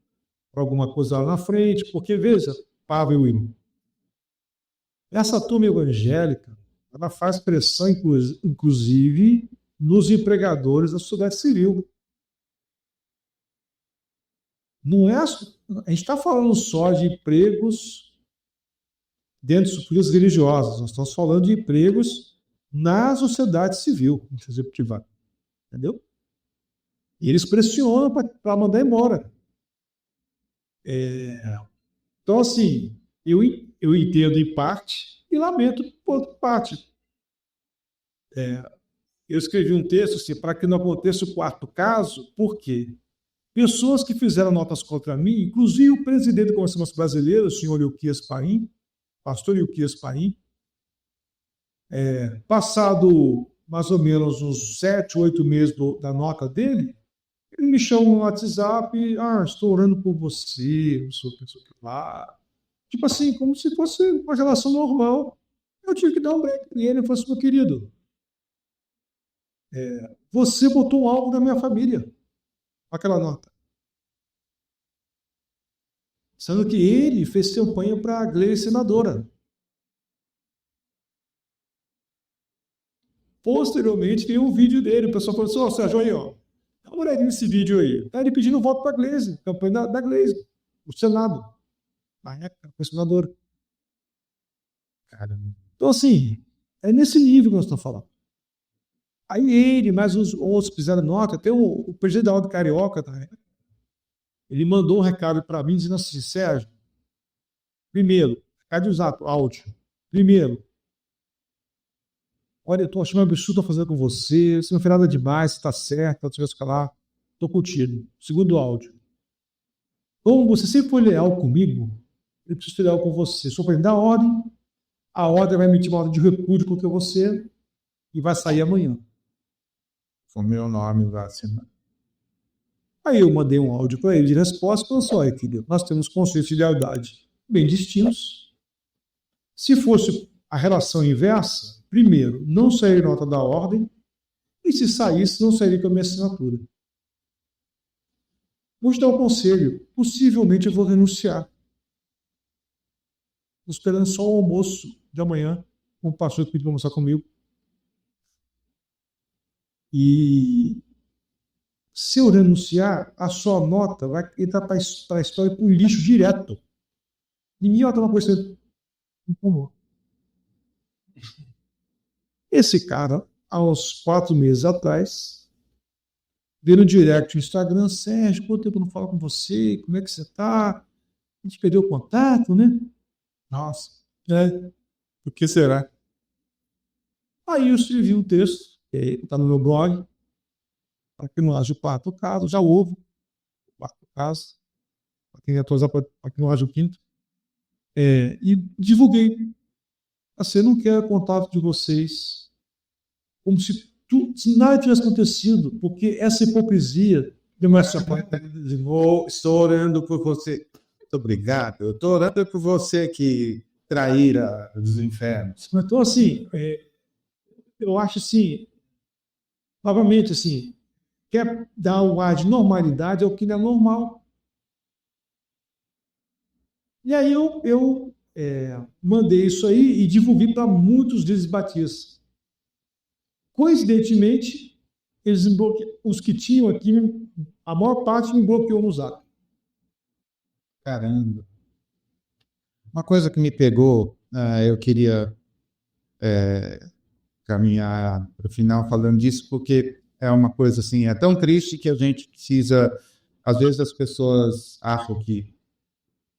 para alguma coisa lá na frente, porque, veja, Pavel e Will, essa turma evangélica, ela faz pressão, inclusive, nos empregadores da sociedade civil. Não é, a gente está falando só de empregos dentro de estruturas religiosas, nós estamos falando de empregos na sociedade civil, privada, entendeu? E eles pressionam para mandar embora. Então, assim, eu entendo em parte e lamento por outra parte. Eu escrevi um texto assim, para que não aconteça o quarto caso, por quê? Pessoas que fizeram notas contra mim, inclusive o presidente da Comissão Brasileira, o senhor Ilquias Paim, pastor Ilquias Paim, passado mais ou menos uns 7, 8 meses da nota dele, ele me chama no WhatsApp, estou orando por você, não sou pessoa que lá. Tipo assim, como se fosse uma relação normal. Eu tive que dar um break nele, eu falei assim, meu querido, você botou um alvo na minha família, aquela nota. Sendo que ele fez campanha para a Gleice senadora. Posteriormente, veio um vídeo dele, o pessoal falou assim, Sérgio, aí, dá uma olhadinha nesse vídeo aí. Tá ele pedindo voto para a Gleice, campanha da Gleice, o Senado. Na época, foi senadora. Caramba. Então, assim, é nesse nível que nós estamos falando. Aí ele, mais os outros fizeram nota, até o presidente da Ordem Carioca, tá? Ele mandou um recado para mim dizendo assim: Sérgio, primeiro, recado de usar áudio. Primeiro, olha, eu estou achando um absurdo estar fazendo com você, não fez nada demais, você está certo, não sei o que lá, estou contigo. Segundo áudio, como você sempre foi leal comigo, eu preciso ser leal com você. Sou presidente da ordem, a ordem vai emitir uma ordem de repúdio contra você e vai sair amanhã. Foi o meu nome lá, assim. Aí eu mandei um áudio para ele de resposta e falei assim: olha, querido, nós temos conceitos de lealdade bem distintos. Se fosse a relação inversa, primeiro, não sairia nota da ordem, e se saísse, não sairia com a minha assinatura. Vou te dar um conselho: possivelmente eu vou renunciar. Estou esperando só o almoço de amanhã, com o pastor que pediu para almoçar comigo. E se eu renunciar, a sua nota vai entrar para a história, para o lixo direto. Ninguém vai estar uma coisa incomum. Esse cara, há uns 4 meses atrás, veio no direct no Instagram: Sérgio, quanto tempo eu não falo com você? Como é que você está? A gente perdeu o contato, né? Nossa, O que será? Aí eu escrevi um texto, que está no meu blog, para quem não age o quarto caso, já houve o quarto caso, para quem atualizar, para quem não age o quinto, e divulguei. Assim, eu não quero contato de vocês, como se nada tivesse acontecido, porque essa hipocrisia demonstra. estou orando por você. Muito obrigado. Eu estou orando por você que traíra os infernos. Então, assim, eu acho assim, novamente, assim, quer dar um ar de normalidade ao que não é normal. E aí eu mandei isso aí e divulguei para muitos deles batistas. Coincidentemente, eles os que tinham aqui, a maior parte me bloqueou no Zap. Caramba. Uma coisa que me pegou, eu queria caminhar para o final falando disso, porque é uma coisa assim, é tão triste que a gente precisa, às vezes as pessoas acham que,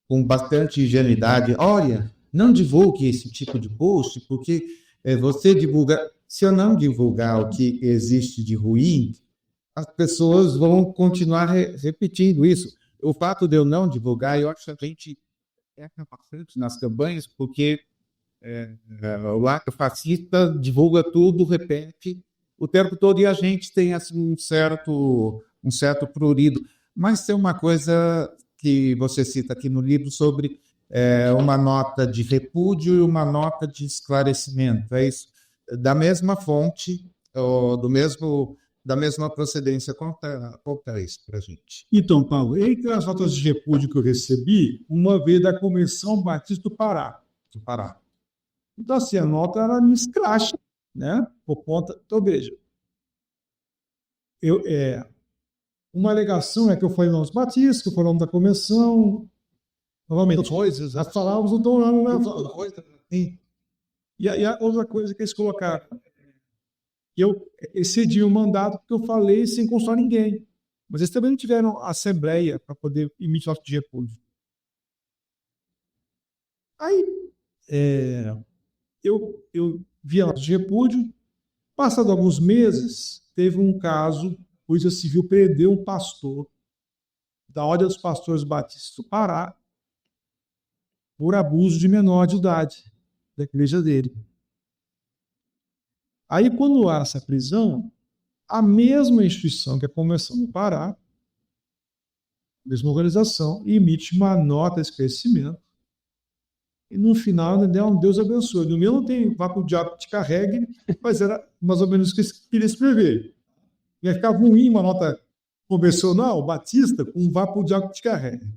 com bastante ingenuidade, olha, não divulgue esse tipo de post, porque você divulga. Se eu não divulgar o que existe de ruim, as pessoas vão continuar repetindo isso. O fato de eu não divulgar, eu acho que a gente erra bastante nas campanhas, porque o lado fascista divulga tudo, repete o tempo todo, e a gente tem assim, um certo prurido. Mas tem uma coisa que você cita aqui no livro sobre uma nota de repúdio e uma nota de esclarecimento. É isso? Da mesma fonte, ou da mesma procedência. Conta isso para a gente. Então, Paulo, entre as notas de repúdio que eu recebi, uma veio da Convenção Batista do Pará. Então, assim, a nota era me escracha, né? Por conta. Então, veja, uma alegação é que eu fui nome dos batistas, que eu fui nome da convenção. Novamente, coisas, nós falávamos, não estão lá, não é. E a outra coisa que eles colocaram, eu excedi o mandato porque eu falei sem consultar ninguém. Mas eles também não tiveram assembleia para poder emitir nota de repúdio. Aí, eu vi a nota de repúdio. Passado alguns meses, teve um caso, a Polícia Civil prendeu um pastor da Ordem dos Pastores Batistas do Pará por abuso de menor de idade da igreja dele. Aí, quando há essa prisão, a mesma instituição que é a Convenção do Pará, a mesma organização, emite uma nota de esclarecimento. E no final, um Deus abençoe. No meu não tem vá para o diabo que te carregue, mas era mais ou menos o que eu queria escrever. Ia ficar ruim uma nota convencional, batista, com vá para o diabo que te carregue.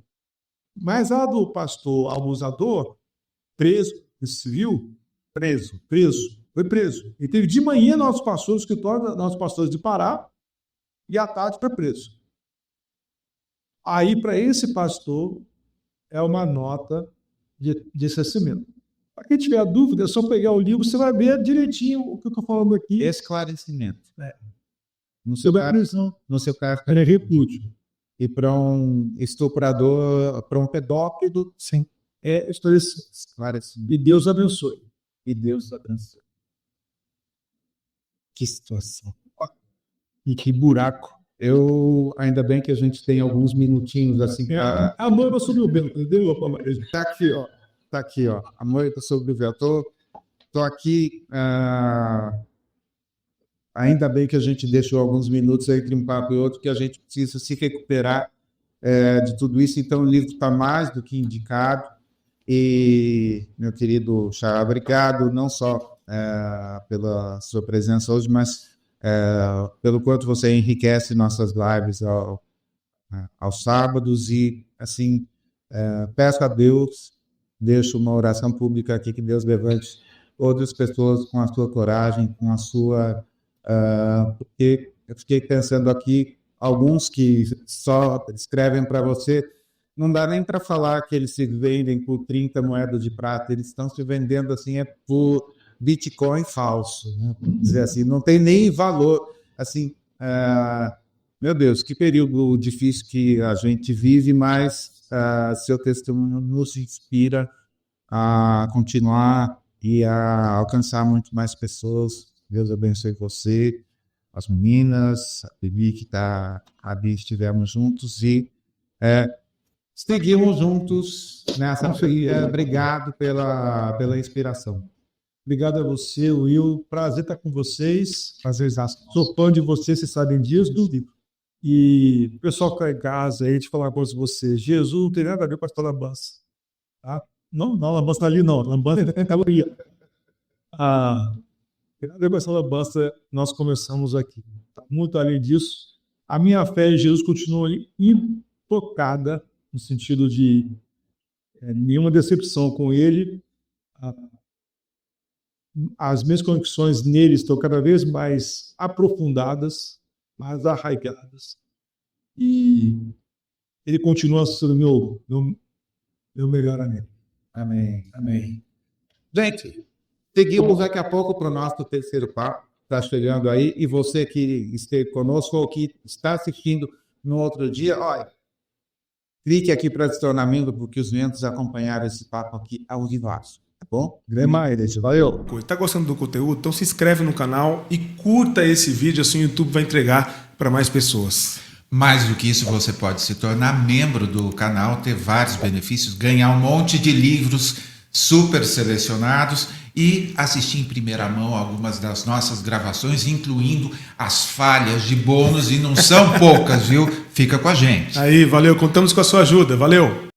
Mas a do pastor abusador, preso, civil, foi preso. Ele teve de manhã nosso pastor, no escritório dos nossos pastores de Pará, e à tarde foi preso. Aí, para esse pastor, é uma nota de esquecimento. Para quem tiver dúvida, é só pegar o livro, você vai ver direitinho o que eu estou falando aqui. Esclarecimento. No seu Sobre a caso, prisão. no seu caso, É repúdio. e para um estuprador, para um pedófilo, Sim. É esclarecer. esclarecimento. E Deus abençoe. E Deus abençoe. Que situação. E que buraco. Ainda bem que a gente tem alguns minutinhos assim. A noiva sobre o vento, entendeu? Tá aqui, ó. Tá aqui, ó. A moita sobre o véu. Tô aqui. Ainda bem que a gente deixou alguns minutos entre um papo e outro, que a gente precisa se recuperar de tudo isso. Então, o livro está mais do que indicado. E, meu querido Xará, obrigado não só pela sua presença hoje, mas pelo quanto você enriquece nossas lives aos sábados. E, assim, peço a Deus, deixo uma oração pública aqui, que Deus levante outras pessoas com a sua coragem, com a sua... porque eu fiquei pensando aqui, alguns que só escrevem para você, não dá nem para falar que eles se vendem por 30 moedas de prata, eles estão se vendendo assim por Bitcoin falso, né? Dizer assim, não tem nem valor, assim, meu Deus, que período difícil que a gente vive, mas seu testemunho nos inspira a continuar e a alcançar muito mais pessoas. Deus abençoe você, as meninas, a Bibi que está ali, estivemos juntos e seguimos juntos nessa. Obrigado pela inspiração. Obrigado a você, Will. Prazer estar com vocês. Prazerzaço. Sou fã de vocês, vocês sabem disso. E o pessoal que está em casa aí, de falar uma coisa com você. Jesus não tem nada a ver com a história da Lambança. Tá? Não, a Lambança está ali, não. A Lambança está ali. Tem nada a ver com essa lambança, nós começamos aqui. Muito além disso, a minha fé em Jesus continua intocada, no sentido de nenhuma decepção com Ele. As minhas convicções nele estão cada vez mais aprofundadas, mais arraigadas. E Ele continua sendo meu melhor amigo. Amém. Amém. Gente, seguimos daqui a pouco para o nosso terceiro papo. Está chegando aí. E você que esteve conosco ou que está assistindo no outro dia, olha, clique aqui para se tornar membro, porque os membros acompanharam esse papo aqui ao vivaço. Tá bom? Valeu. Está gostando do conteúdo? Então se inscreve no canal e curta esse vídeo, assim o YouTube vai entregar para mais pessoas. Mais do que isso, você pode se tornar membro do canal, ter vários benefícios, ganhar um monte de livros super selecionados e assistir em primeira mão algumas das nossas gravações, incluindo as falhas de bônus, e não são poucas, viu? Fica com a gente. Aí, valeu, contamos com a sua ajuda, valeu!